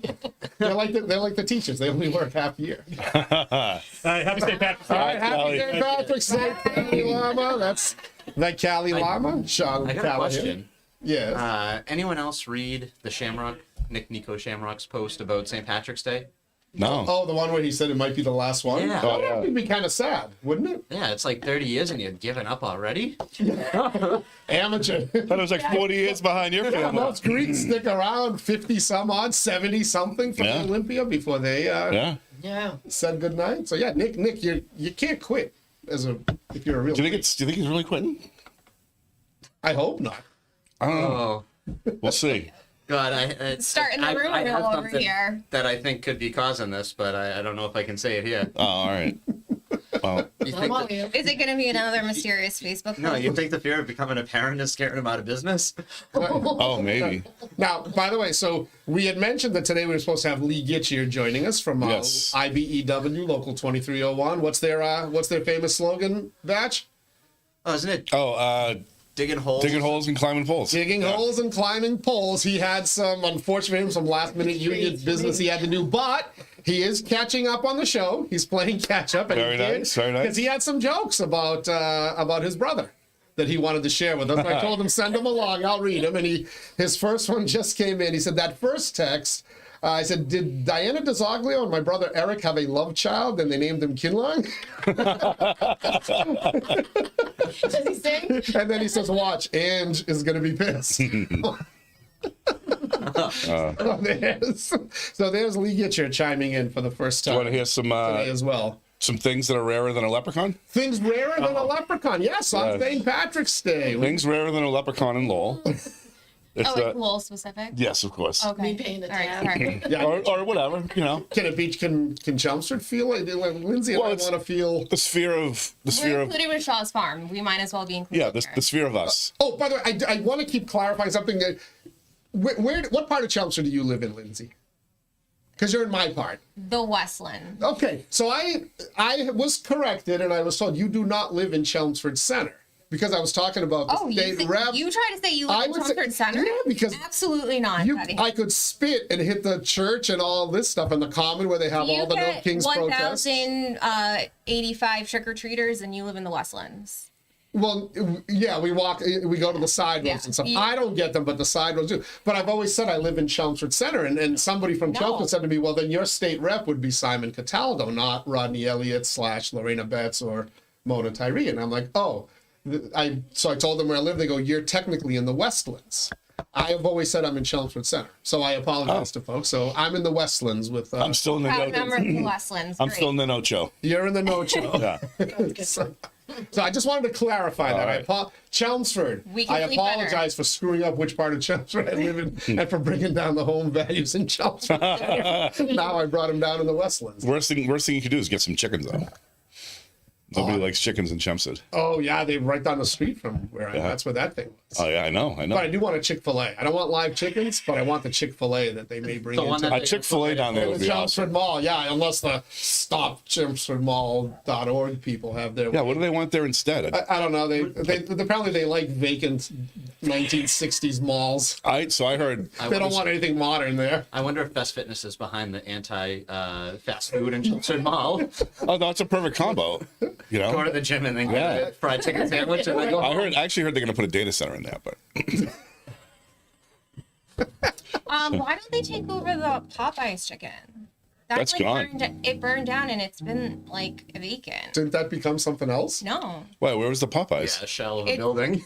They're like the teachers. They only work half year. Happy St. Patrick's Day. All right, happy Cali. St. Patrick's Day, Cali Llama. That's that Cali Llama. Sean I got a Callahan. question. Yeah. Anyone else read the Shamrock, Nico Shamrock's post about St. Patrick's Day? No. Oh, the one where he said it might be the last one? Yeah. Oh, that would be kind of sad, wouldn't it? Yeah, it's like 30 years and you've given up already. Amateur. Thought it was like 40 years behind your Yeah, family. those Greeks stick around 50 some odd, 70 something for Yeah. the Olympia before they Yeah. Yeah. said goodnight. So yeah, Nick, you can't quit if you're a real. Do you think he's really quitting? I hope not. I don't know. Oh, We'll see. God. Starting the rumor I have mill over something here. that I think could be causing this, but I don't know if I can say it here. Oh, all right. Well, You I'm think on that, you. Is it going to be another mysterious Facebook no, post? you think the fear of becoming a parent is scaring him out of business? oh, maybe. Now, by the way, so we had mentioned that today we were supposed to have 𝐒𝐲𝐬𝐞 here joining us from Yes. IBEW Local 2301. What's their famous slogan, Batch? Oh, isn't it Oh, digging holes? digging holes and climbing poles. Digging holes and climbing poles. He had unfortunately, some last minute union business he had to do, but he is catching up on the show. He's playing catch up. And Very nice, very nice. Because he had some jokes about his brother that he wanted to share with us. I told him, send him along. I'll read him. And his first one just came in. He said, that first text, I said, did Diana DeZoglio and my brother Eric have a love child and they named him Kinlong? Does he sing? And then he says, watch, Ange is going to be pissed. So there's 𝐒𝐲𝐬𝐞 chiming in for the first Do you time want to hear some today as well. some things that are rarer than a leprechaun? Things rarer than a leprechaun. Yes, on Yes. St. Patrick's Day. Things rarer than a leprechaun in Lowell. It's Oh, it's Lowell specific? yes, of course. Okay. Me paying the All right, tab. sorry. Yeah. Or whatever, you know. Can it be? Can Chelmsford feel it? Lindsay and Well, I it's- want to feel. The sphere of We're included with Shaw's Farm. We might as well be included. yeah, the sphere of us. Oh, by the way, I want to keep clarifying something. That what part of Chelmsford do you live in, Lindsay? Because you're in my part. The Westland. Okay, so I was corrected and I was told you do not live in Chelmsford Center because I was talking about the Oh, state you rep. try to say you live I in would say- Chelmsford Center? yeah, because Absolutely not, Patty. I could spit and hit the church and all this stuff in the common where they have all the No Kings protests. 1,085 trick-or-treaters and you live in the Westlands. Well, yeah, we go to the side roads Yeah. and stuff. You- I don't get them, but the side roads do. But I've always said I live in Chelmsford Center, and somebody from No. Chelmsford said to me, well, then your state rep would be Simon Cataldo, not Rodney Elliott / Lorena Betts or Mona Tyree. And I'm like, oh. So I told them where I live. They go, you're technically in the Westlands. I have always said I'm in Chelmsford Center. So I apologize to folks. So I'm in the Westlands with... I'm still in the Proud member of no. the Westlands. I'm Great. still in the no-cho. You're in the no-show. Yeah. So I just wanted to clarify that. right. Chelmsford, We can I sleep better. apologize for screwing up which part of Chelmsford I live in and for bringing down the home values in Chelmsford. Now I brought him down in the Westlands. Worst thing you could do is get some chickens though. Nobody likes chickens in Chelmsford. Oh, yeah, they're right down the street from where I am. That's where that thing was. Oh yeah, I know. But I do want a Chick-fil-A. I don't want live chickens, but I want the Chick-fil-A that they may bring The one into that A Chick-fil-A down there the would be Chelmsford awesome. Mall. Yeah, unless the stopchelmsfordmall.org people have their... Yeah, what do they want there instead? I don't know. They apparently they like vacant 1960s malls. I heard. They don't want anything modern there. I wonder if Best Fitness is behind the anti-fast food in Chelmsford Mall. Oh, that's a perfect combo. You Go know. to the gym and then Yeah. get a fried chicken sandwich and then go home. I actually heard they're gonna put a data center in there, but Why don't they take over the Popeyes chicken? That's gone. It burned down and it's been like vacant. Didn't that become something else? No. wait, where was the Popeyes? Yeah, a shell of a It- building.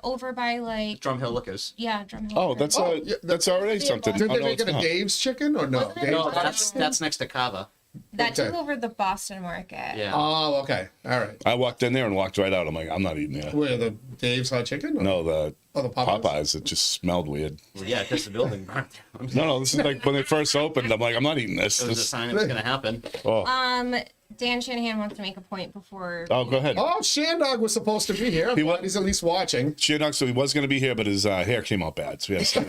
over by like Drumhill Liquors. yeah, Drumhill. Oh, that's yeah, that's already something. Did Oh, they no, make it's it a not. Dave's chicken or no? Wasn't it? No, Dave's? that's next to Kava. that okay. took over the Boston market. Yeah. Oh, okay. All right. I walked in there and walked right out. I'm like, I'm not eating that. Where the Dave's hot chicken? Or? No, the Oh, the Popeyes. Popeyes. It just smelled weird. Well, yeah, because the building burned down. No, this is like when they first opened. I'm like, I'm not eating this. It was a This- sign it was going to happen. oh, Dan Shanahan wants to make a point before. oh, go ahead. Oh, Shandog was supposed to be here. I'm He glad wa- he's at least watching. Chinook, so he was going to be here, but his hair came out bad. So he has to...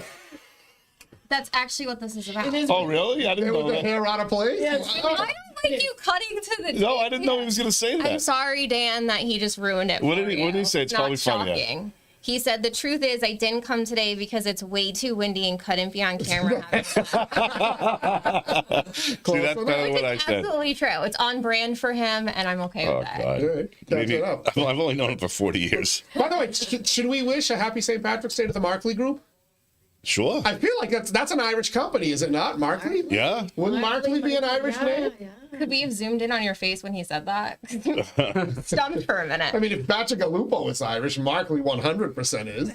That's actually what this is about. It is. Oh, really? I didn't With know the that. hair out of place? Yes. I don't like you cutting to the. No, I didn't know he was going to say I'm that. sorry, Dan, that he just ruined it. What for did he- what did he you. say? It's Not probably funny, yeah. shocking. He said, the truth is, I didn't come today because it's way too windy and couldn't be on camera. See, that's better than what I It's said. absolutely true. It's on brand for him, and I'm okay Oh, with that. God. All right. Catch Maybe, it up. I've only known him for 40 years. By the way, should we wish a happy St. Patrick's Day to the Markley Group? Sure. I feel like that's an Irish company, is it not? Markley? Yeah. Wouldn't Markley be an Irish name? Yeah. Could we have zoomed in on your face when he said that? Stunned for a minute. I mean, if Bacigalupo is Irish, Markley 100% is.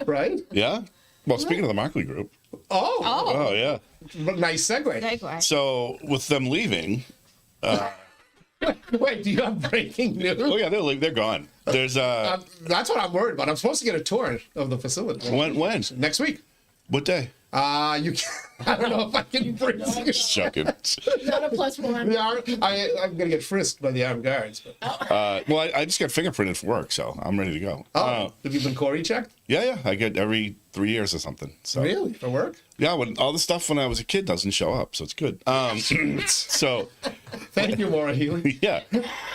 Right? Yeah. Well, speaking of the Markley Group. Oh, Oh, yeah. but nice segue. Segue. So with them leaving, Wait, do you have breaking news? oh yeah, they're gone. There's That's what I'm worried about. I'm supposed to get a tour of the facility when? next week. What day? You can, I don't know if I can bring you. Just joking. Not a plus one. I'm gonna get frisked by the armed guards. But, Well, I just got fingerprinted for work, so I'm ready to go. have you been Corey checked? Yeah. I get every 3 years or something. So Really? For work? yeah, when all the stuff when I was a kid doesn't show up, so it's good. So Thank you, Maura Healy. yeah.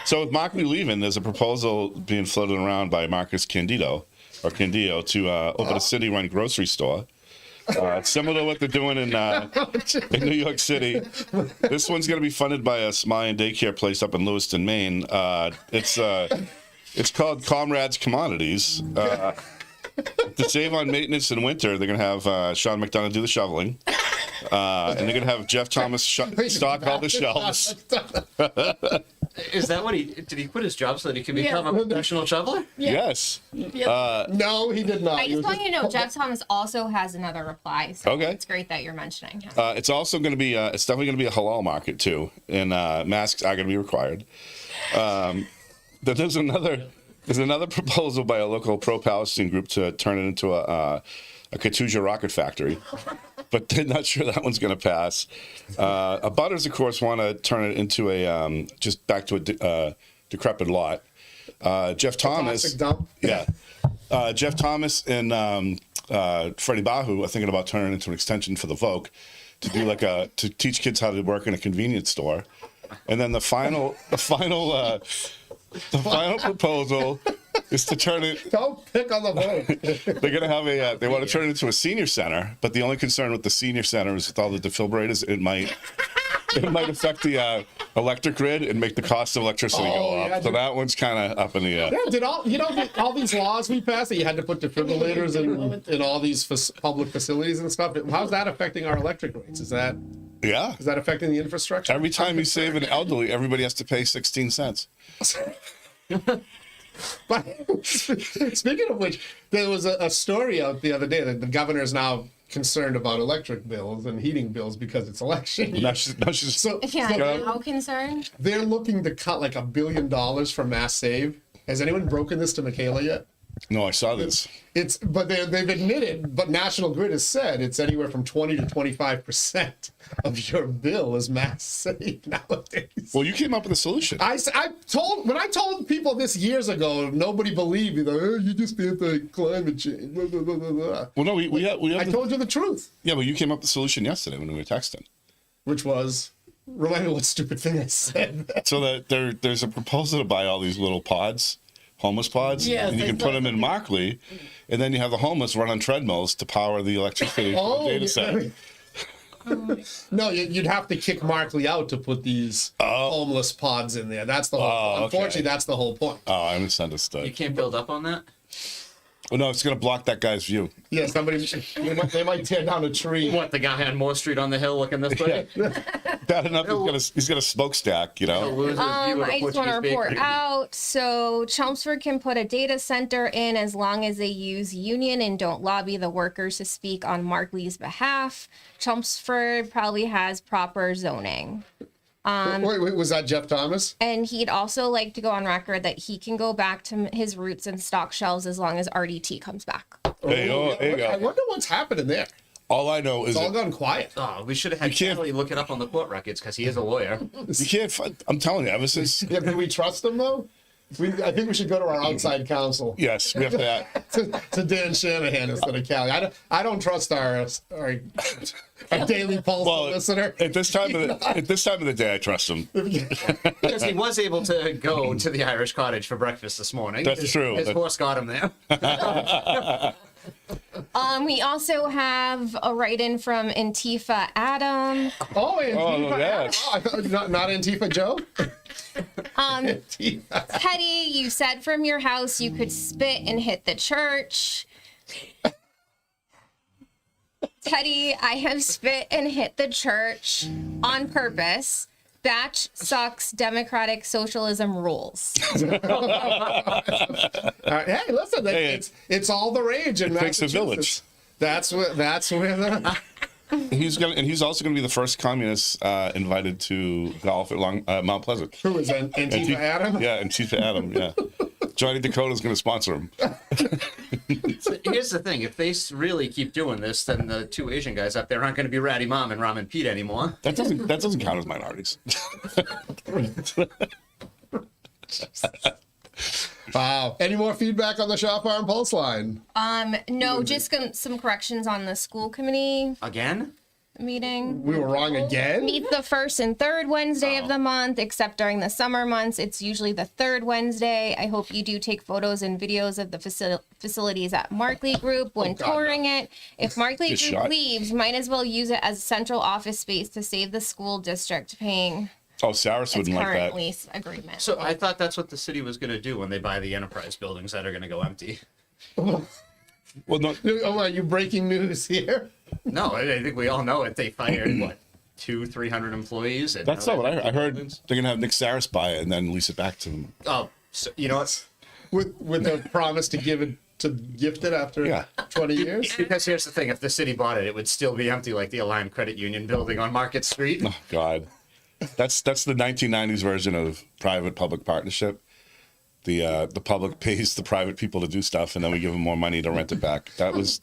So with Markley leaving, there's a proposal being floated around by Marcus Candido to open a city-run grocery store. Similar to what they're doing in New York City. This one's going to be funded by a Somalian daycare place up in Lewiston, Maine. It's called Comrades Commodities. To save on maintenance in winter, they're going to have Sean McDonough do the shoveling. And they're going to have Jeff Thomas stock all the shelves. Is that what did he quit his job so that he could become a professional shoveler? Yes. No, he did not. I just want you to know, Jeff Thomas also has another reply. So Okay. it's great that you're mentioning him. It's also going to be, it's definitely going to be a halal market too, and masks are going to be required. Then there's another proposal by a local pro-Palestine group to turn it into a 𝐒𝐲𝐬𝐞𝐲 rocket factory, but they're not sure that one's going to pass. Abutters, of course, want to turn it into a just back to a decrepit lot. Jeff Thomas, Toxic dump. yeah, Jeff Thomas and Freddie Bahu are thinking about turning it into an extension for the Vogue to do to teach kids how to work in a convenience store, and then the final proposal is to turn it. Don't pick on the vote. They're gonna have they want to turn it into a senior center, but the only concern with the senior center is with all the defibrillators, it might affect the electric grid and make the cost of electricity go up. yeah, So that one's kind of up in the air. Yeah, did all these laws we passed that you had to put defibrillators in all these public facilities and stuff? How's that affecting our electric rates? Is that Yeah. affecting the infrastructure? Every time you save an elderly, everybody has to pay 16 cents. But speaking of which, there was a story out the other day that the governor is now concerned about electric bills and heating bills because it's election year. Now she's So Yeah, how concerned? they're looking to cut like $1 billion from Mass Save. Has anyone broken this to Michaela yet? No, I saw this. But they've admitted, but National Grid has said it's anywhere from 20 to 25% of your bill is Mass Save nowadays. Well, you came up with a solution. When I told people this years ago, nobody believed me. They're like, oh, you just anti-climate change. Blah, blah, blah, blah, blah. Well, no, we have I told you the truth, yeah, but you came up with the solution yesterday when we were texting. which was, remind me what stupid thing I said. So that there's a proposal to buy all these little pods, homeless pods, Yes, and you I can saw put them in Markley, and then you have the homeless run on treadmills to power the electricity for the data center. No, you'd have to kick Markley out to put these homeless pods in there. That's the whole. Oh, okay. Unfortunately, that's the whole point. Oh, I You misunderstood. can't build up on that? Oh, no, it's going to block that guy's view. Yeah, they might tear down a tree. What, the guy on Moore Street on the hill looking this way? Bad enough, he's got a smokestack, you know? He'll lose his view of the I just want to Portuguese report bakery. out. So Chelmsford can put a data center in as long as they use union and don't lobby the workers to speak on Markley's behalf. Chelmsford probably has proper zoning. Wait, was that Jeff Thomas? And he'd also like to go on record that he can go back to his roots and stock shelves as long as RDT comes back. There you I go. wonder what's happening there. All I know is It's all gone quiet. Oh, we should have had You can't- Kelly look it up on the court records because he is a lawyer. you can't. I'm telling you, ever since. Yeah, can we trust them though? I think we should go to our outside counsel. Yes, we have to. to Dan Shanahan instead of Callie. I don't trust our Daily Pulse listener. At this time of the day, I trust him. Because he was able to go to the Irish Cottage for breakfast this morning. That's true. His horse got him there. We also have a write-in from Antifa Adam. Oh, Antifa. yes. Oh, I thought, not Antifa Joe? Antifa. Teddy, you said from your house you could spit and hit the church. Teddy, I have spit and hit the church on purpose. Batch sucks. Democratic socialism rules. Hey, listen, it's all the rage in takes a Massachusetts. village. That's where the He's also going to be the first communist invited to golf at Mount Pleasant. who is Antifa Adam? Yeah, Antifa Adam. Yeah, Johnny Dakota's going to sponsor him. So here's the thing: if they really keep doing this, then the two Asian guys up there aren't going to be Ratty Mom and Ramen Pete anymore. That doesn't count as minorities. Wow. Any more feedback on the Shop Farm Pulse line? No, just some corrections on the school committee Again? meeting. We were wrong again? Meet the first and third Wednesday of the month, except during the summer months. It's usually the third Wednesday. I hope you do take photos and videos of the facilities at Markley Group when touring it. If Markley Good Group shot. leaves, might as well use it as central office space to save the school district paying Oh, Saris its wouldn't like current that. lease agreement. So I thought that's what the city was going to do when they buy the enterprise buildings that are going to go empty. Well, no, Oh, are you breaking news here? No, I think we all know it. They fired, what, 200-300 employees? And that's now not what they're- I heard. They're going to have Nick Saris buy it and then lease it back to him. Oh, so, you know what? With the promise to gift it after Yeah. 20 years? Because here's the thing: if the city bought it, it would still be empty, like the Aligned Credit Union building on Market Street. Oh God, that's the 1990s version of private-public partnership. The public pays the private people to do stuff, and then we give them more money to rent it back. That's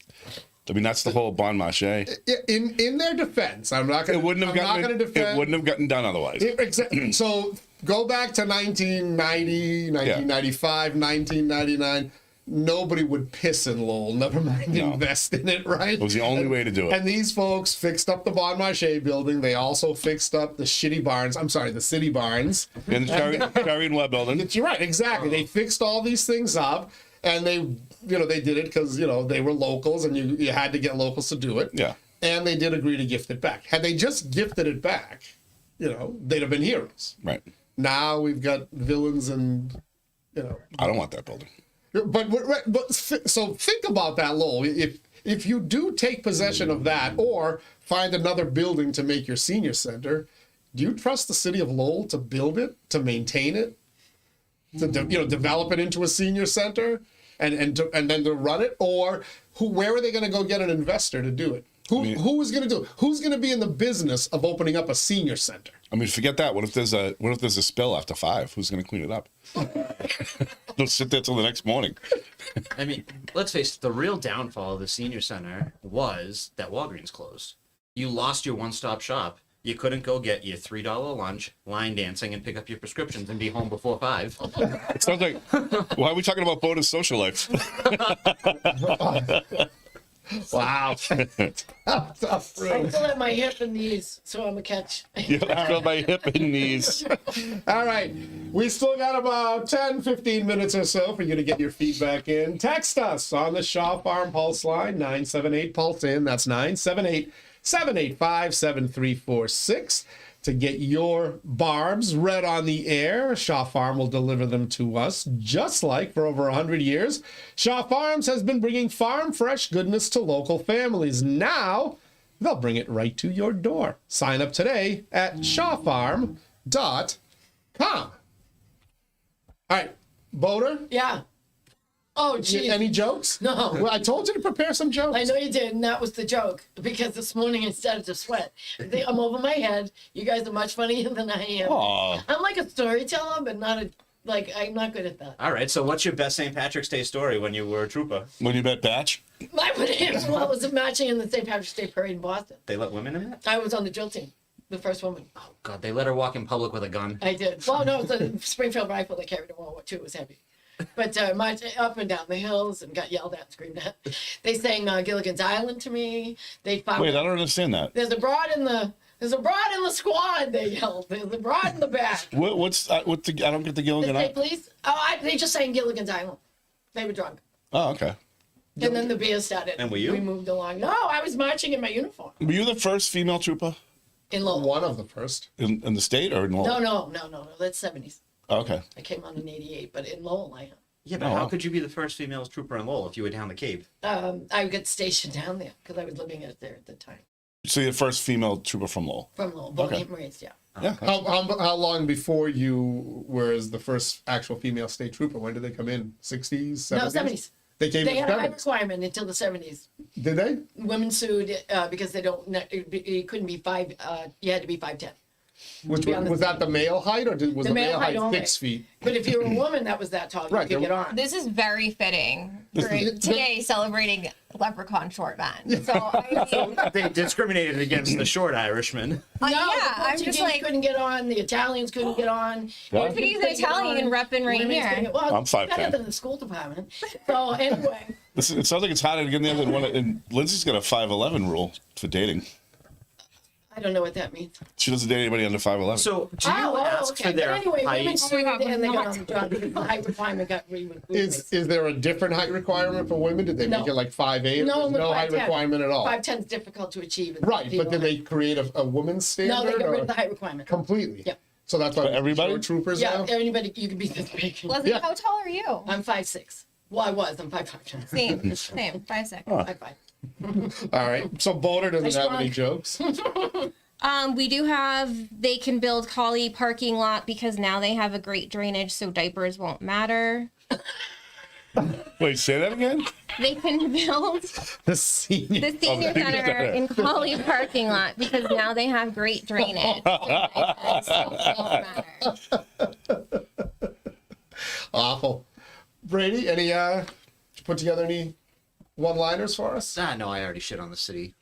the whole bon marché. In their defense, I'm not going to defend. It wouldn't have gotten done otherwise. Exactly. So go back to 1990, 1995, 1999. Nobody would piss in Lowell, never mind invest in it, right? It was the only way to do it. And these folks fixed up the Bon Marché building. They also fixed up the city barns. the city barns. In the Cherry and Webb building. You're right, exactly. They fixed all these things up, and they did it because they were locals, and you had to get locals to do it. Yeah. And they did agree to gift it back. Had they just gifted it back, they'd have been heroes. Right. Now we've got villains, and I don't want that building. But so think about that, Lowell. If you do take possession of that or find another building to make your senior center, do you trust the city of Lowell to build it, to maintain it, to develop it into a senior center, and then to run it? Or where are they going to go get an investor to do it? Who is going to do it? Who's going to be in the business of opening up a senior center? I mean, forget that. What if there's a spill after 5? Who's going to clean it up? They'll sit there till the next morning. I mean, let's face it, the real downfall of the senior center was that Walgreens closed. You lost your one-stop shop. You couldn't go get your $3 lunch, line dancing, and pick up your prescriptions and be home before 5. It sounds like, why are we talking about Boda's social life? Wow. I still have my hip and knees, so I'm a catch. Yeah, I feel my hip and knees. All right. We still got about 10, 15 minutes or so for you to get your feedback in. Text us on the Shaw Farm Pulse line, 978-PULSE-IN. That's 978 785-7346 to get your barbs read on the air. Shaw Farm will deliver them to us, just like for over 100 years. Shaw Farms has been bringing farm fresh goodness to local families. Now, they'll bring it right to your door. Sign up today at shawfarm.com. All right, Boater, Yeah. Oh, geez. any jokes? No. Well, I told you to prepare some jokes. I know you did, and that was the joke. Because this morning I started to sweat. I'm over my head. You guys are much funnier than I am. Aw. I'm like a storyteller, but not a I'm not good at that. All right, so what's your best St. Patrick's Day story when you were a trooper? When you met Batch? I was matching in the St. Patrick's Day parade in Boston. They let women in that? I was on the drill team, the first woman. Oh, God, they let her walk in public with a gun. I did. Well, no, it was a Springfield rifle they carried in World War II. It was heavy. But marched up and down the hills and got yelled at and screamed at. They sang Gilligan's Island to me. They found Wait, I don't understand that. There's a broad in the squad. They yelled. There's a broad in the back. What the? I don't get the Gilligan. They say, please. They just sang Gilligan's Island. They were drunk. Oh, okay. And then the beer started. And were you? We moved along. No, I was marching in my uniform Were you the first female trooper in Lowell. One of the first. in the state or in Lowell? No. That's 70s. Okay. I came on in 88, but in Lowell I am. Yeah, but Oh, how wow. could you be the first female trooper in Lowell if you were down the Cape? I got stationed down there because I was living out there at the time. So you're the first female trooper from Lowell. From Lowell, born Okay. and raised, yeah. Yeah. How long before you were as the first actual female state trooper? When did they come in? 60s, 70s? No, 70s. They came They in had a high 70s. requirement until the 70s. Did they? Women sued because it couldn't be you had to be 5'10". Which be on the was that the male height, or was the male height only. 6 feet? But if you were a woman that was that tall, you Right, could there- get on. This is very fitting for today celebrating Leprechaun Short Man. So I mean, They discriminated against the short Irishman. No, yeah, the I'm just Portuguese like, couldn't get on. The Italians couldn't get on. Portuguese and Italian repping right Women's here. couldn't get- Well, I'm 5'10". better than the school department. So anyway, It sounds like it's harder to get in there than one. And Lindsay's got a 5'11" rule for dating. I don't know what that means. She doesn't date anybody under 5'11". So do you ask for their But anyway, women height? sued God, and they got not. on the job because the height requirement got Is there a different height requirement for women? Did they make No. it like 5'8"? No, There's no height 5'10". requirement at all. 5'10" is difficult to achieve. in Right, but did female they create a woman's height. No, standard? they got rid or of the height requirement. completely? Yeah. So that's why For everybody? short troopers Yeah, now? anybody, you can be this big. Leslie, Yeah. how tall are you? I'm 5'6". Well, I was. I'm 5'5". Same, 5'6". 5'5". All right. So Boulder doesn't I have any shrunk. jokes. We do have, they can build Collie parking lot because now they have a great drainage so diapers won't matter. Wait, say that again? They can build The senior. the senior center in Collie parking lot because now they have great drainage. So diapers won't matter. Awful. Brady, any did you put together any one-liners for us? No, I already shit on the city.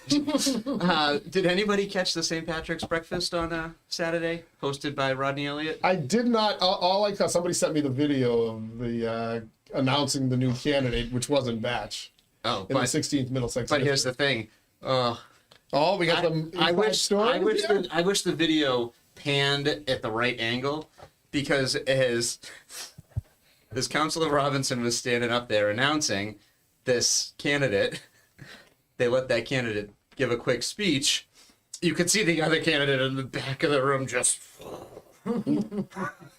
Did anybody catch the St. Patrick's breakfast on Saturday, hosted by Rodney Elliott? I did not. All I saw, somebody sent me the video of the announcing the new candidate, which wasn't Batch Oh, in the but 16th Middlesex. but here's the district. thing. Oh, we got some. I wish stories. I wish the video panned at the right angle, because as Councilor Robinson was standing up there announcing this candidate, they let that candidate give a quick speech. You could see the other candidate in the back of the room just.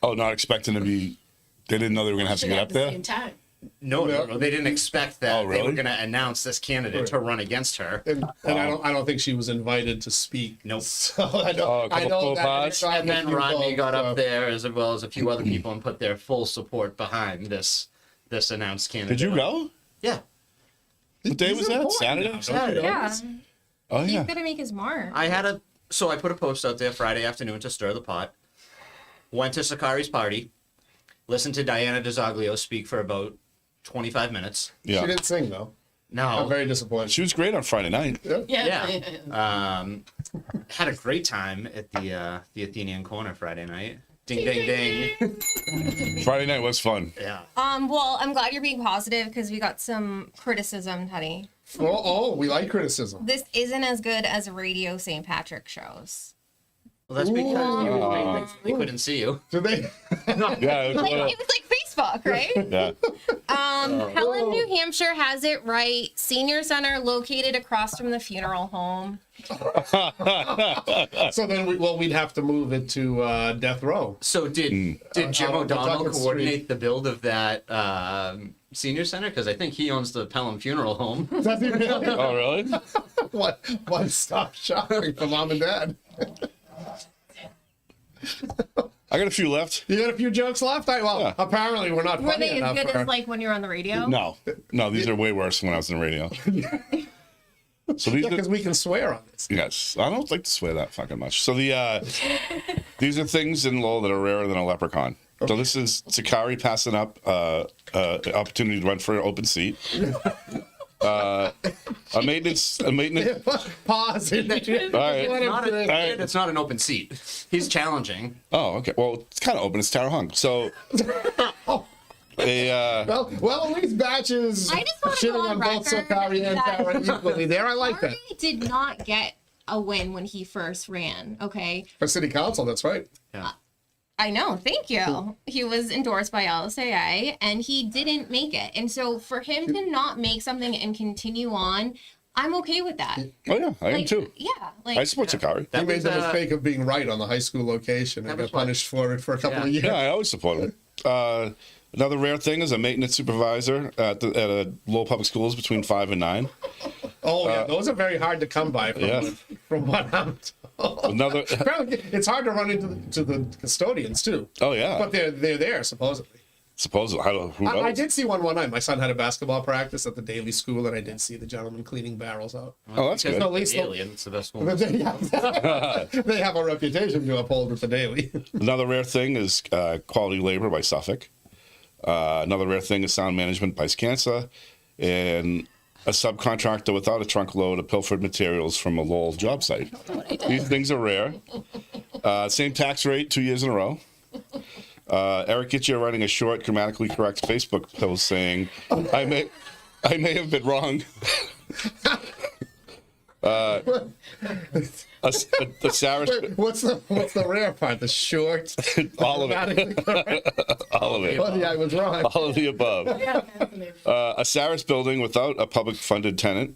Oh, not expecting to be. They didn't know they were going to have to Should get have up the there? same time. No, they didn't expect that. Oh, They were really? going to announce this candidate to run against her. And I don't think she was invited to speak. Nope. So I know. Oh, a couple I know faux that. pas? so I have And a then few Rodney folks, got up there, as well as a few other people, and put their full support behind this announced candidate. Did you go? Yeah. What day was that? Saturday? Saturday. Yeah, Oh, he's yeah. gonna make his mark. I put a post out there Friday afternoon to stir the pot. Went to Sakari's party. Listened to Diana DiZoglio speak for about 25 minutes. She Yeah. didn't sing though. I'm No. very disappointed. She was great on Friday night. Yeah. Yeah. Had a great time at the Athenian Corner Friday night. Ding, ding, ding. Friday night was fun. Yeah. Well, I'm glad you're being positive because we got some criticism, Teddy. We like criticism. This isn't as good as radio St. Patrick shows. Well, that's because they couldn't see you. Do they? Yeah, it was, Like, it was like Facebook, right? Yeah. Helen, New Hampshire has it right. Senior center located across from the funeral home. So then, we'd have to move it to Death Row. So did Jim on O'Donnell Pawtucket coordinate Street. the build of that senior center? Because I think he owns the Pelham Funeral Home. Does he really? Oh, really? One stop shopping for mom and dad. I got a few left. You got a few jokes left? Yeah. Apparently we're not Were funny they as enough good for- as like when you're on the radio? No, these are way worse when I was in the radio. So these Yeah, are, because we can swear on this. yes, I don't like to swear that fucking much. So these are things in Lowell that are rarer than a leprechaun. So this is Sakari passing up opportunity to run for an open seat. A maintenance. Pause. All right. It's not an open seat. He's challenging. Oh, okay. Well, it's kind of open. It's Tara Hung. So Well, at least Batches I just wanna shitting go on on both record Sakari and that- Tara equally there. I like that. Harvey did not get a win when he first ran, okay? For city council, that's right. Yeah. I know, thank you. He was endorsed by LSAA and he didn't make it. And so for him to not make something and continue on, I'm okay with that. oh yeah, I am too. Yeah, like I support Sakari. He made was, the mistake of being right on the high school location and that got was what- punished for it for a couple of years. Yeah, I always support him. Another rare thing is a maintenance supervisor at Lowell Public Schools between 5 and 9. Oh, yeah, those are very hard to come by from what I'm told. Another. Apparently, it's hard to run into the custodians, too. Oh yeah. But they're there, supposedly. Supposedly, who knows? I did see one night. My son had a basketball practice at the daily school, and I did see the gentleman cleaning barrels out. Oh, that's Because good. at least the- Alien, it's the best one. But they have a reputation to uphold at the daily. Another rare thing is quality labor by Suffolk. Another rare thing is sound management by Skansa, and a subcontractor without a trunk load of pilfered materials from a Lowell job site. These things are rare. Same tax rate 2 years in a row. Eric Gitcher writing a short, grammatically correct Facebook post saying, I may have been wrong. The Sarah, Wait, what's the rare part? The short? all of it, all of it, Oh, yeah, I was wrong. all of the above. Yeah, that's the name. A Saris building without a public funded tenant.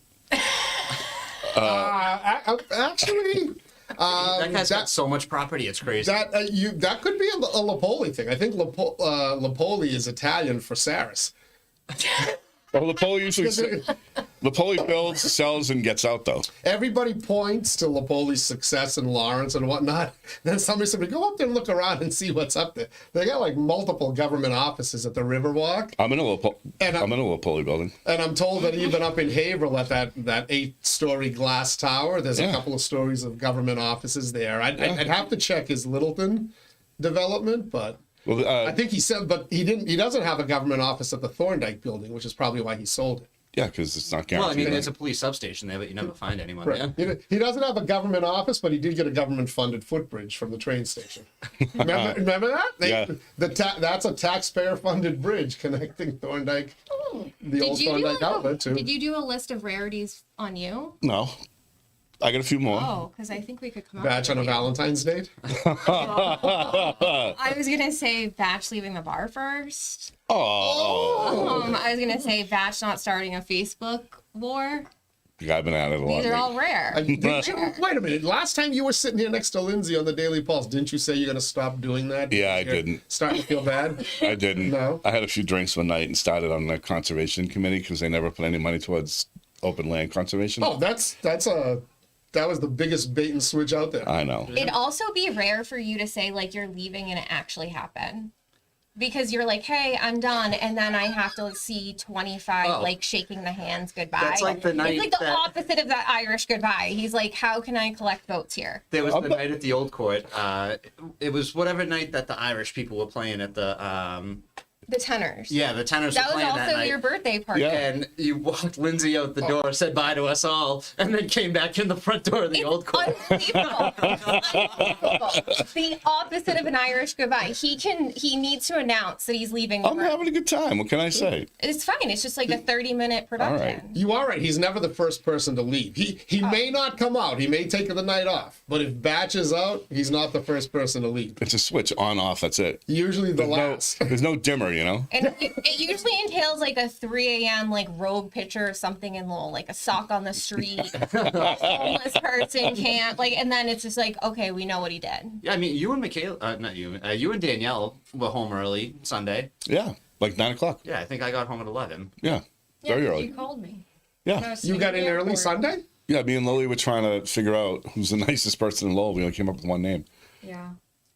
Actually, That guy's got so much property, it's crazy. that could be a Lapoli thing. I think Lapoli is Italian for Saris. Well, Lapoli builds, sells, and gets out though. Everybody points to Lapoli's success in Lawrence and whatnot. Then somebody said, "Go up there and look around and see what's up there." They got like multiple government offices at the Riverwalk. I'm in a And I'm in a Lapoli building. And I'm told that even up in Haverhill at that 8-story glass tower, there's a Yeah. couple of stories of government offices there. I'd have to check his Littleton development, but Well, I think he said, but he didn't. He doesn't have a government office at the Thorndike building, which is probably why he sold it. yeah, because it's not Well, I guaranteed. mean, there's a police substation there, but you never find anyone Right. there. He doesn't have a government office, but he did get a government-funded footbridge from the train station. Remember that? Yeah. That's a taxpayer-funded bridge connecting Thorndike, the old Thorndike outlet, to. Did you do a list of rarities on you? No, I got a few more. Oh, because I think we could come up Batch with on a you. Valentine's date. I was gonna say Batch leaving the bar first. Oh, I was gonna say Batch not starting a Facebook war. I've been at it a lot. These are all rare. Wait a minute. Last time you were sitting here next to Lindsay on the Daily Pulse, didn't you say you're going to stop doing that? Yeah, I You're didn't. Starting to feel bad? I didn't. No? I had a few drinks one night and started on the conservation committee because they never put any money towards open land conservation. Oh, that was the biggest bait and switch out there. I know. It'd also be rare for you to say like you're leaving and it actually happened. Because you're like, hey, I'm done, and then I have to see 25 like shaking the hands goodbye. That's like the night it's like the that- opposite of that Irish goodbye. He's like, how can I collect votes here? There was the night at the old court. It was whatever night that the Irish people were playing at the. The tenors. Yeah, the tenors That were was playing that also night. your birthday party. Yeah. And you walked Lindsay out the door, said bye to us all, and then came back in the front door of the old court. Unbelievable. The opposite of an Irish goodbye. He needs to announce that he's leaving. the I'm room. having a good time. What can I say? It's fine. It's just like a 30-minute production. right. You are right. He's never the first person to leave. He may not come out. He may take the night off. But if Batch is out, he's not the first person to leave. It's a switch on off. That's it. Usually the There's last. no dimmer. you know? And it usually entails like a 3 a.m. like rogue picture or something in Lowell, like a sock on the street, a homeless person can't like, and then it's just like, okay, we know what he did. Yeah, I mean, you and not you, you and Danielle were home early Sunday. Yeah, like 9 o'clock. Yeah, I think I got home at 11. Yeah, very early. You called me. Yeah. You got in early Sunday? Yeah, me and Lily were trying to figure out who's the nicest person in Lowell. We only came up with one name. Yeah.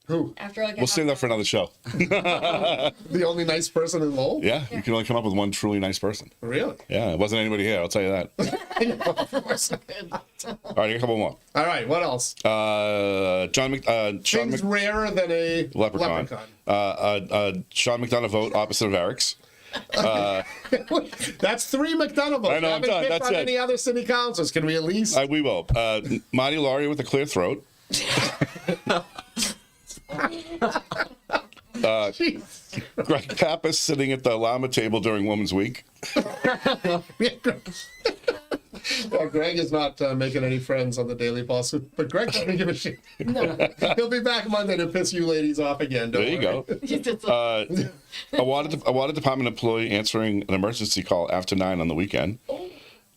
Who? After like We'll save that for another show. The only nice person in Lowell? Yeah, you can only come up with one truly nice person. Really? Yeah, it wasn't anybody here, I'll tell you that. I know, of course. All right, a couple more. All right, what else? Sean Things rarer than a Leprechaun. Sean McDonough vote opposite of Eric's. That's 3 McDonough votes. I know, I'm Haven't done. picked That's on it. any other city councils. Can we at least? We will. Marty Laurie with a clear throat. Greg Pappas sitting at the llama table during Women's Week. Well, Greg is not making any friends on the Daily Pulse, but Greg doesn't give a shit. He'll be back Monday to piss you ladies off again. Don't There you worry. go. A water department employee answering an emergency call after 9 on the weekend.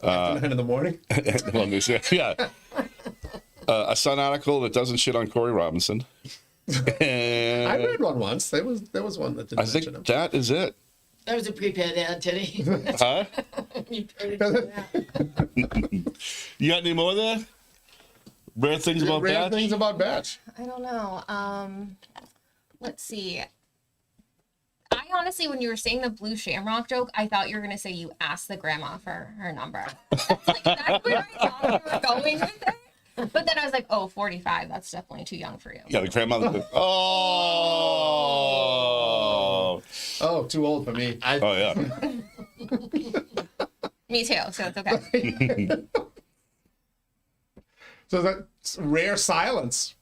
After 9 in the morning. Well, they say- yeah. A Sun article that doesn't shit on Corey Robinson. And I read one once. There was one that didn't I mention him. think that is it. That was a prepaid ad, Teddy. Huh? You heard it. You got any more there? Rare things about Rare that? things about Batch. I don't know. Let's see. I honestly, when you were saying the blue shamrock joke, I thought you were gonna say you asked the grandma for her number. That's where I thought you were going with it. But then I was like, oh, 45. That's definitely too young for you. Yeah, the grandmother. Oh. Oh, too old for me. Oh, yeah. Me too. So it's okay. So that's rare silence.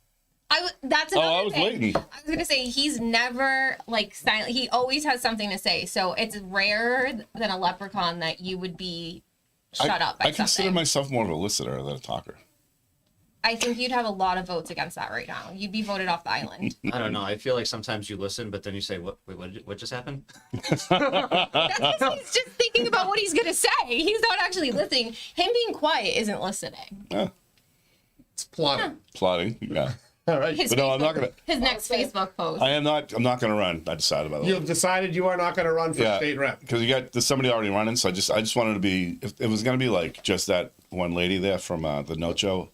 That's another I was thing. waiting. I was gonna say he's never like silent. He always has something to say. So it's rarer than a leprechaun that you would be shut up by I consider something. myself more of a listener than a talker. I think you'd have a lot of votes against that right now. You'd be voted off the island. I don't know. I feel like sometimes you listen, but then you say, "What? Wait, what just happened?" That's because he's just thinking about what he's gonna say. He's not actually listening. Him being quiet isn't listening. Yeah. It's plotting. Plotting. Yeah. All right. His But no, I'm not gonna. His next Facebook post. I'm not gonna run. I decided by the way. You've decided you are not going to run for state rep. Because there's somebody already running, so I just wanted to be. If it was gonna be like just that one lady there from the No Show,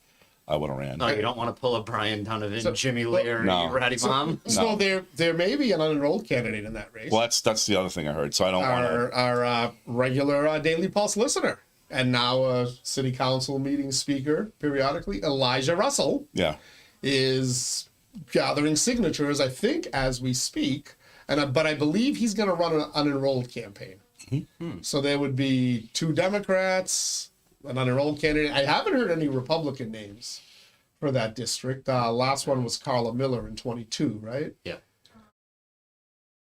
I would have ran. No, you don't want to pull a Brian Donovan, Jimmy Lear, No. Ratty Mom. So there may be an unenrolled candidate in that race. Well, that's the other thing I heard. So I don't want to. Our regular Daily Pulse listener and now a city council meeting speaker periodically, Elijah Russell, Yeah. is gathering signatures, I think, as we speak. But I believe he's going to run an unenrolled campaign. So there would be 2 Democrats, an unenrolled candidate. I haven't heard any Republican names for that district. Last one was Carla Miller in 22, right? Yeah.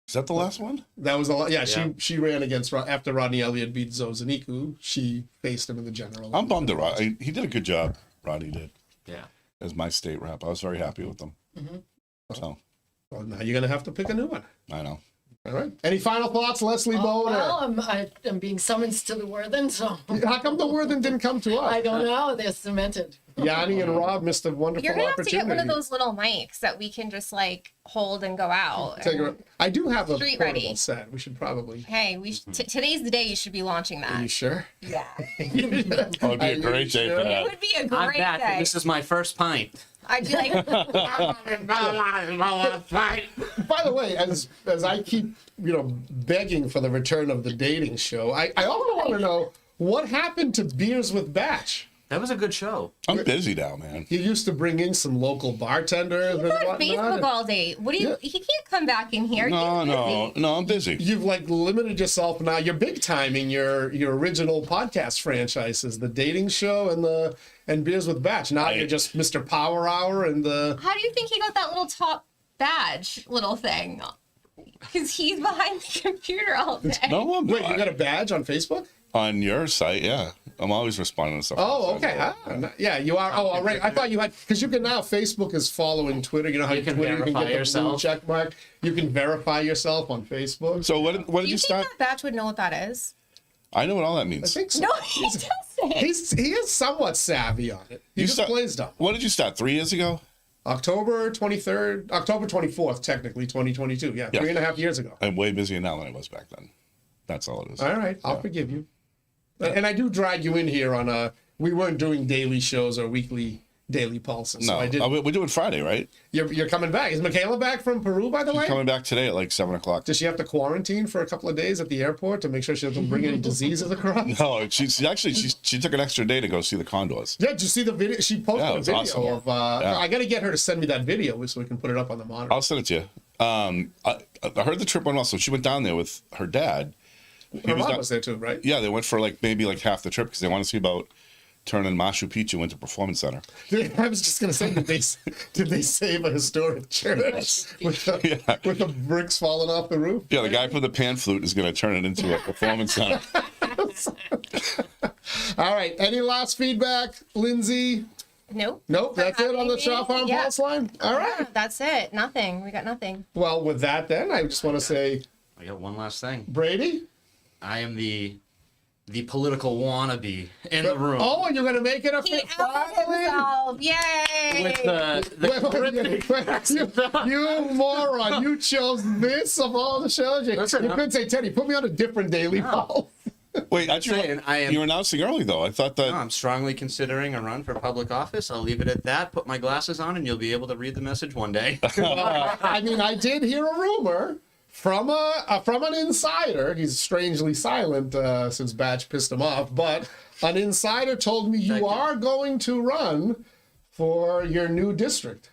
Is that the last one? That was a lot. Yeah, Yeah. she ran against after Rodney Elliott beat ZoZaniku. She faced him in the general. I'm bummed at Rod. He did a good job. Rodney did Yeah. as my state rep. I was very happy with him. So Well, now you're gonna have to pick a new one. I know. All right. Any final thoughts, Leslie Bone? Well, I'm being summoned to the Worthen, so How come the Worthen didn't come to us? I don't know. They're cemented. Yanni and Rob missed a wonderful You're gonna have to opportunity. get one of those little mics that we can just like hold and go out. I do have a Street portable ready. set. We should probably. Hey, today's the day you should be launching Are you that. sure? Yeah, Oh, it'd be a great day for it that. would be a I'm great back. day. This is my first pint. I'd be like, By the way, as I keep begging for the return of the dating show, I also want to know what happened to Beers with Batch. That was a good show. I'm busy now, man. You used to bring in some local bartenders and he's on whatnot. Facebook all day. What do you? Yeah. He can't come back in here. No, He's no, busy. no. I'm busy. You've limited yourself now. You're big timing your original podcast franchises, the dating show and Beers with Batch. Now you're just Mr. Power Hour and the. How do you think he got that little top badge little thing? Because he's behind the computer all day. No, I'm Wait, not. you got a badge on Facebook? On your site, yeah. I'm always responding to stuff. Oh, on the okay. site. Yeah, you are. Oh, all right. I thought you had, because you can now, Facebook is following Twitter. You know how You can Twitter, you can verify get the blue yourself. check mark. You can verify yourself on Facebook. So what did Do you you think start? that batch would know what that is? I know what all that I means. think so. No, he doesn't. He is somewhat savvy on it. He You just start- plays dumb. What did you start? 3 years ago? October 23rd, October 24th, technically, 2022. Yeah, Yeah. 3.5 years ago. I'm way busier now than I was back then. That's all it is. All right, I'll forgive you. And I do drag you in here on we weren't doing daily shows or weekly daily pulses. So No, I did. we're doing Friday, right? You're coming back. Is Michaela back from Peru, by the way? She's coming back today at like 7 o'clock. Does she have to quarantine for a couple of days at the airport to make sure she doesn't bring any diseases across? No, she took an extra day to go see the condors. Yeah, did you see the video? She posted Yeah, it a was video awesome. of. Yeah. I got to get her to send me that video so we can put it up on the monitor. I'll send it to you. I heard the trip went well, so she went down there with her dad. Her mom down- was there too, right? Yeah, they went for maybe half the trip because they want to see about turning Machu Picchu into a performance center. I was just gonna say, did they save a historic church with the bricks falling off the roof? Yeah, the guy from the pan flute is going to turn it into a performance center. All right. Any last feedback, Lindsay? Nope. Nope. That's it on the Chop on Yeah. Pulse line. All right. Yeah, that's it. Nothing. We got nothing. Well, with that, then I just want to say, I got one last thing. Brady. I am the political wannabe in the room. Oh, and you're gonna make it a He fit. outed himself. Yay! With the You moron! You chose this of all the shows. You Listen, could say, Teddy, put me on a different daily poll. Wait, saying, I am- you were announcing early, though. I thought that... I'm strongly considering a run for public office. I'll leave it at that. Put my glasses on, and you'll be able to read the message one day. I mean, I did hear a rumor from an insider. He's strangely silent since Batch pissed him off, but an insider told me you are going to run for your new district,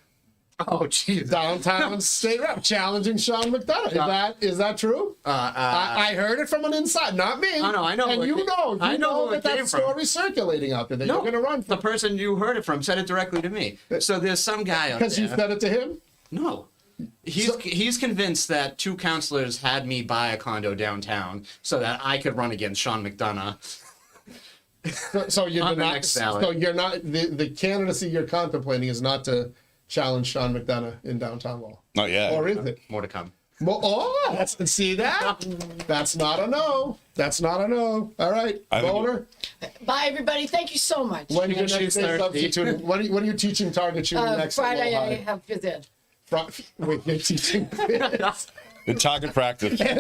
Oh, jeez. downtown state rep, challenging Sean McDonough. Is that true? I heard it from an insider, not me. Oh, no, I know And who it you came- know, I know who it that came from. story circulating out there that No, you're going to run the for person you heard it from said it directly to me. So there's some guy out because you there. said it to him. No. He's convinced that 2 counselors had me buy a condo downtown so that I could run against Sean McDonough. So you're On the not. next ballot. So you're not. The candidacy you're contemplating is not to challenge Sean McDonough in downtown Lowell, Not yet. or is it? More to come. See that? That's not a no. That's not a no. All right, I think- Boner. Bye, everybody. Thank you so much. When are you She's next day thirsty. substituting? When are you teaching target shooting next? at Friday, Lowell I High? have phys ed. Wait, you're teaching. kids? In target practice. I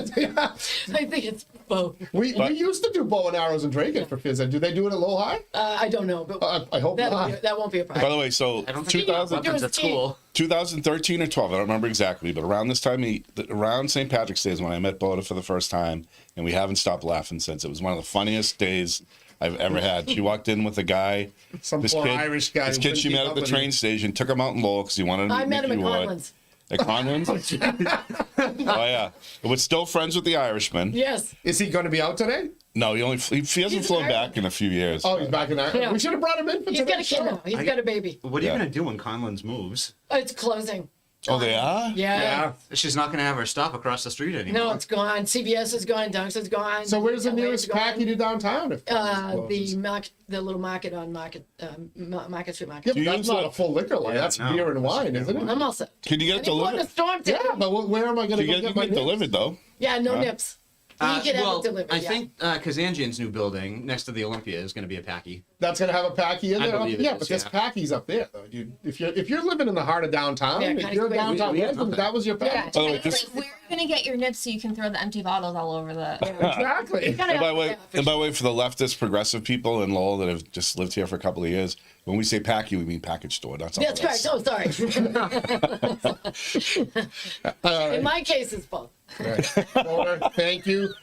think it's both. we used to do bow and arrows and Draken for phys ed. Do they do it at Lowell High? I don't know, but I hope not. that won't be a By problem. the way, so I don't think you got 2000, weapons at school. 2013 or 12, I don't remember exactly, but around this time, around St. Patrick's Day is when I met Boda for the first time, and we haven't stopped laughing since. It was one of the funniest days I've ever had. She walked in with a guy, Some poor Irish guy. this who kid couldn't she keep met at up the with train him. station, took him out in Lowell because he wanted to I meet met him at Mickey Wood. Conlon's. At Conlon's? Oh, yeah. But still friends with the Irishman. Yes. Is he going to be out today? No, he hasn't He's flown an back in a few years. Oh, he's back in Ireland. Yeah. We should have brought him in for He's got a today's kid show. now. He's got a baby. What are you Yeah. going to do when Conlon's moves? It's closing. Oh, they are? Yeah. She's not going to have her stop across the street anymore. No, it's gone. CBS is gone. Dunks is gone. So where's the LA is nearest gone. packy to downtown? If The little market on Market Street Market. Yeah, Do but you that's use not the- a full liquor line. Yeah, That's no. beer and wine, isn't it? I'm all set. Can you get it I didn't want to delivered? storm Yeah, town. but where am I going to You go get, get you my get it nips? delivered, though. Yeah, no nips. You can have well, it delivered. I yeah. think Kozanjian's new building next to the Olympia is going to be a packy. That's going to have a packy in I there. believe it Yeah, is, but there's yeah. packies up there though. If you're living in the heart of downtown, Yeah, if kinda you're a crazy. downtown We have resident, nothing. that was your Yeah. packy. By the way, And this- it's like, where are you gonna get your nips so you can throw the empty bottles all over the? Exactly. Gotta And by have- the way, yeah, for and by the way, for the leftist progressive people in Lowell that have just lived here for a couple of years, when we say packy, we mean package store. That's all. That's correct. Oh, sorry. All In right. my case, it's both. Boner, thank you,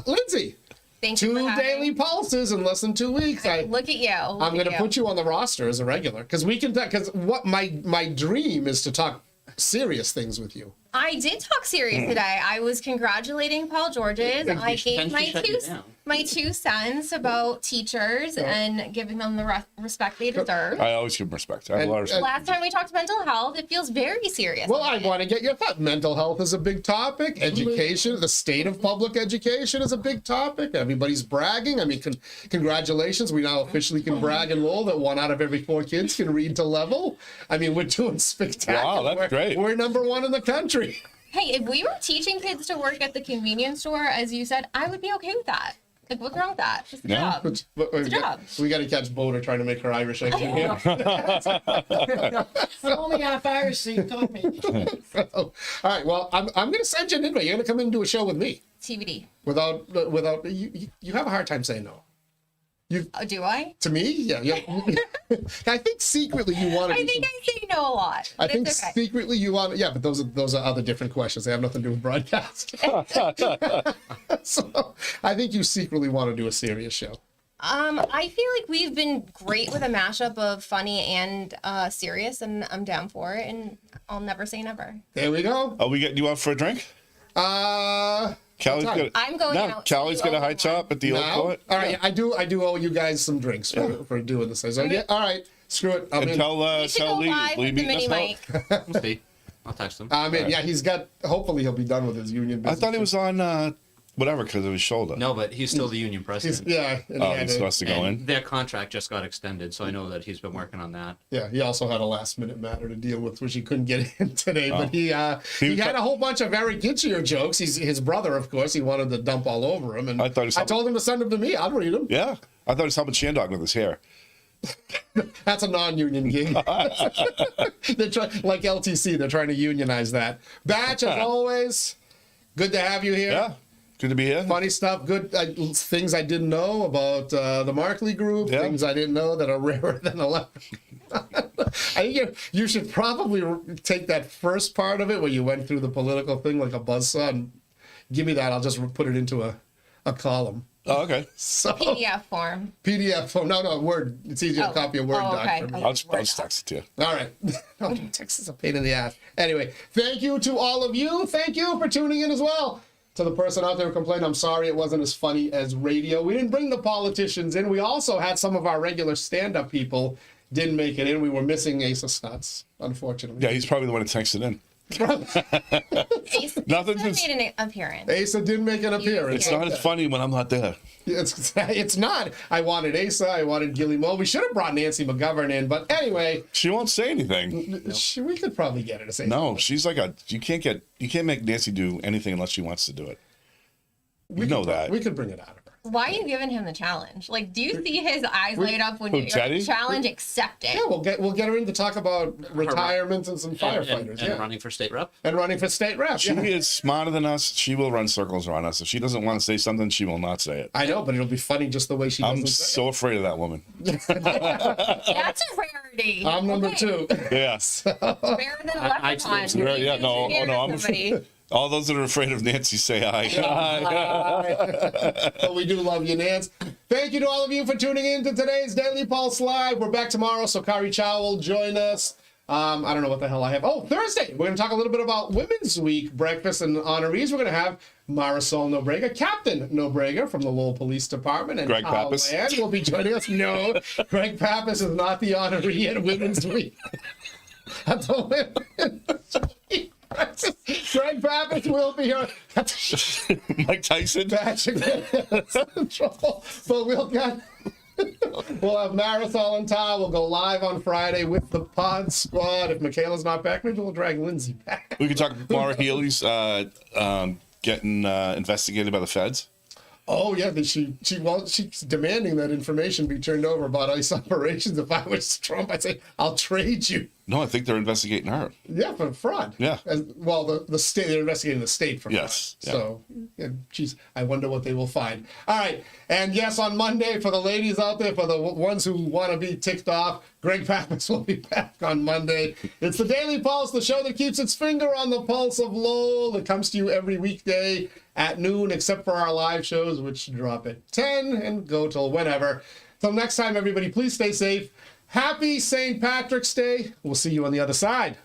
Lindsay. Thank you 2 for having daily me. pulses in less than 2 weeks. Look at you. I'm going to put you on the roster as a regular because we can. Because what my dream is to talk serious things with you. I did talk serious today. I was congratulating Paul George's. I gave Then my she shut two. you down. my 2 cents about teachers and giving them the respect they deserve. I always give them respect. I have a lot of respect. Last time we talked mental health, it feels very serious. Well, I want to get your thought. Mental health is a big topic. Education, the state of public education is a big topic. Everybody's bragging. I mean, congratulations. We now officially can brag in Lowell that 1 out of every 4 kids can read to level. I mean, we're doing spectacular. Wow, that's great. We're number 1 in the country. Hey, if we were teaching kids to work at the convenience store, as you said, I would be okay with that. Like, what's wrong with that? It's a job. But It's a job. we got to catch Boner trying to make her Irish accent here. I'm only half Irish, so you caught me. All right. Well, I'm going to send you an invite. You're going to come in and do a show with me. TBD. Without you have a hard time saying no. Oh, do I? To me, yeah. I think secretly you want to. I think I say no a lot. I But think it's okay. secretly you want. Yeah, but those are other different questions. They have nothing to do with broadcast. So I think you secretly want to do a serious show. I feel like we've been great with a mashup of funny and serious, and I'm down for it. And I'll never say never. There we go. Oh, we get you out for a drink? Callie's time? got. I'm going No, out. Callie's got a high top at the old Now? poet. All right. I do owe you guys some drinks for doing this. So yeah. All right. Screw it. I'm And in. tell We should go Lee live with the meet mini us out. mic. We'll see. I'll text him. I'm in. Yeah, he's got. Hopefully, he'll be done with his union I business. thought he was on whatever because of his shoulder. No, but he's still the union president. Yeah. And Oh, he had he's to- supposed to go in. And their contract just got extended, so I know that he's been working on that. Yeah, he also had a last minute matter to deal with, which he couldn't get in today. But he was had a whole bunch of 𝐒𝐲𝐽𝐻𝐲 jokes. He's his brother, of course. He wanted to dump all over him, and I thought he was I told him to send them to me. I'll read them. Yeah, I thought he was helping Shandog with his hair. That's a non-union gig. They're like LTC. They're trying to unionize that. Batch, as always, good to have you here. Yeah, good to be here. Funny stuff, good things I didn't know about the Markley group, Yeah. things I didn't know that are rarer than 11. I think you should probably take that first part of it where you went through the political thing like a buzzsaw and give me that. I'll just put it into a column. Oh, okay. So PDF form. PDF form. No, Word. It's easier to copy a Word doc okay. for me. I'll just text it to you. All right. No, text is a pain in the ass. Anyway, thank you to all of you. Thank you for tuning in as well. To the person out there who complained, I'm sorry it wasn't as funny as radio. We didn't bring the politicians in. We also had some of our regular stand-up people didn't make it in. We were missing Asa Snuts, unfortunately. Yeah, he's probably the one that texted in. Nothing just- made an appearance. Asa did make an appearance. It's not as funny when I'm not there. It's not. I wanted Asa. I wanted Gilly Mo. We should have brought Nancy McGovern in, but anyway, She won't say anything. we could probably get her to say No, she's like you can't make Nancy do anything unless she wants to do it. You know that. We could bring it out of her. Why are you giving him the challenge? Like, do you see his eyes light up when Who, you're Teddy? like, challenge accepted? Yeah, we'll get her in to talk about retirement and some firefighters. And running for state rep. And running for state rep. She Yeah. is smarter than us. She will run circles around us. If she doesn't want to say something, she will not say it. I know, but it'll be funny just the way she doesn't I'm say so afraid of that woman. That's a rarity. it. I'm number Okay. 2. Yes. Rarer than a I leprechaun. too. Yeah, no, I'm Somebody. All those that are afraid of Nancy say hi. But we do love you, Nance. Thank you to all of you for tuning in to today's Daily Pulse Live. We're back tomorrow, so Kari Chow will join us. I don't know what the hell I have. Oh, Thursday, we're going to talk a little bit about Women's Week breakfast and honorees. We're going to have Marisol Nobrega, Captain Nobrega from the Lowell Police Department, and Greg Kyle Pappas. Land will be joining us. No, Greg Pappas is not the honoree at Women's Week. At the Women's Week. Greg Pappas will be here. Mike Tyson. Patrick in trouble. But we'll have Marisol and Ty. We'll go live on Friday with the Pod Squad. If Michaela's not back, maybe we'll drag Lindsay back. We could talk about Laura Healy's getting investigated by the feds. Oh yeah, she's demanding that information be turned over about ICE operations. If I was Trump, I'd say I'll trade you. No, I think they're investigating her. Yeah, for fraud. Yeah. The state, they're investigating the state for Yes, fraud. yeah. So, yeah, geez, I wonder what they will find. All right. And yes, on Monday, for the ladies out there, for the ones who want to be ticked off, Greg Pappas will be back on Monday. It's the Daily Pulse, the show that keeps its finger on the pulse of Lowell, that comes to you every weekday at noon, except for our live shows, which drop at 10 and go till whenever. Till next time, everybody, please stay safe. Happy St. Patrick's Day. We'll see you on the other side.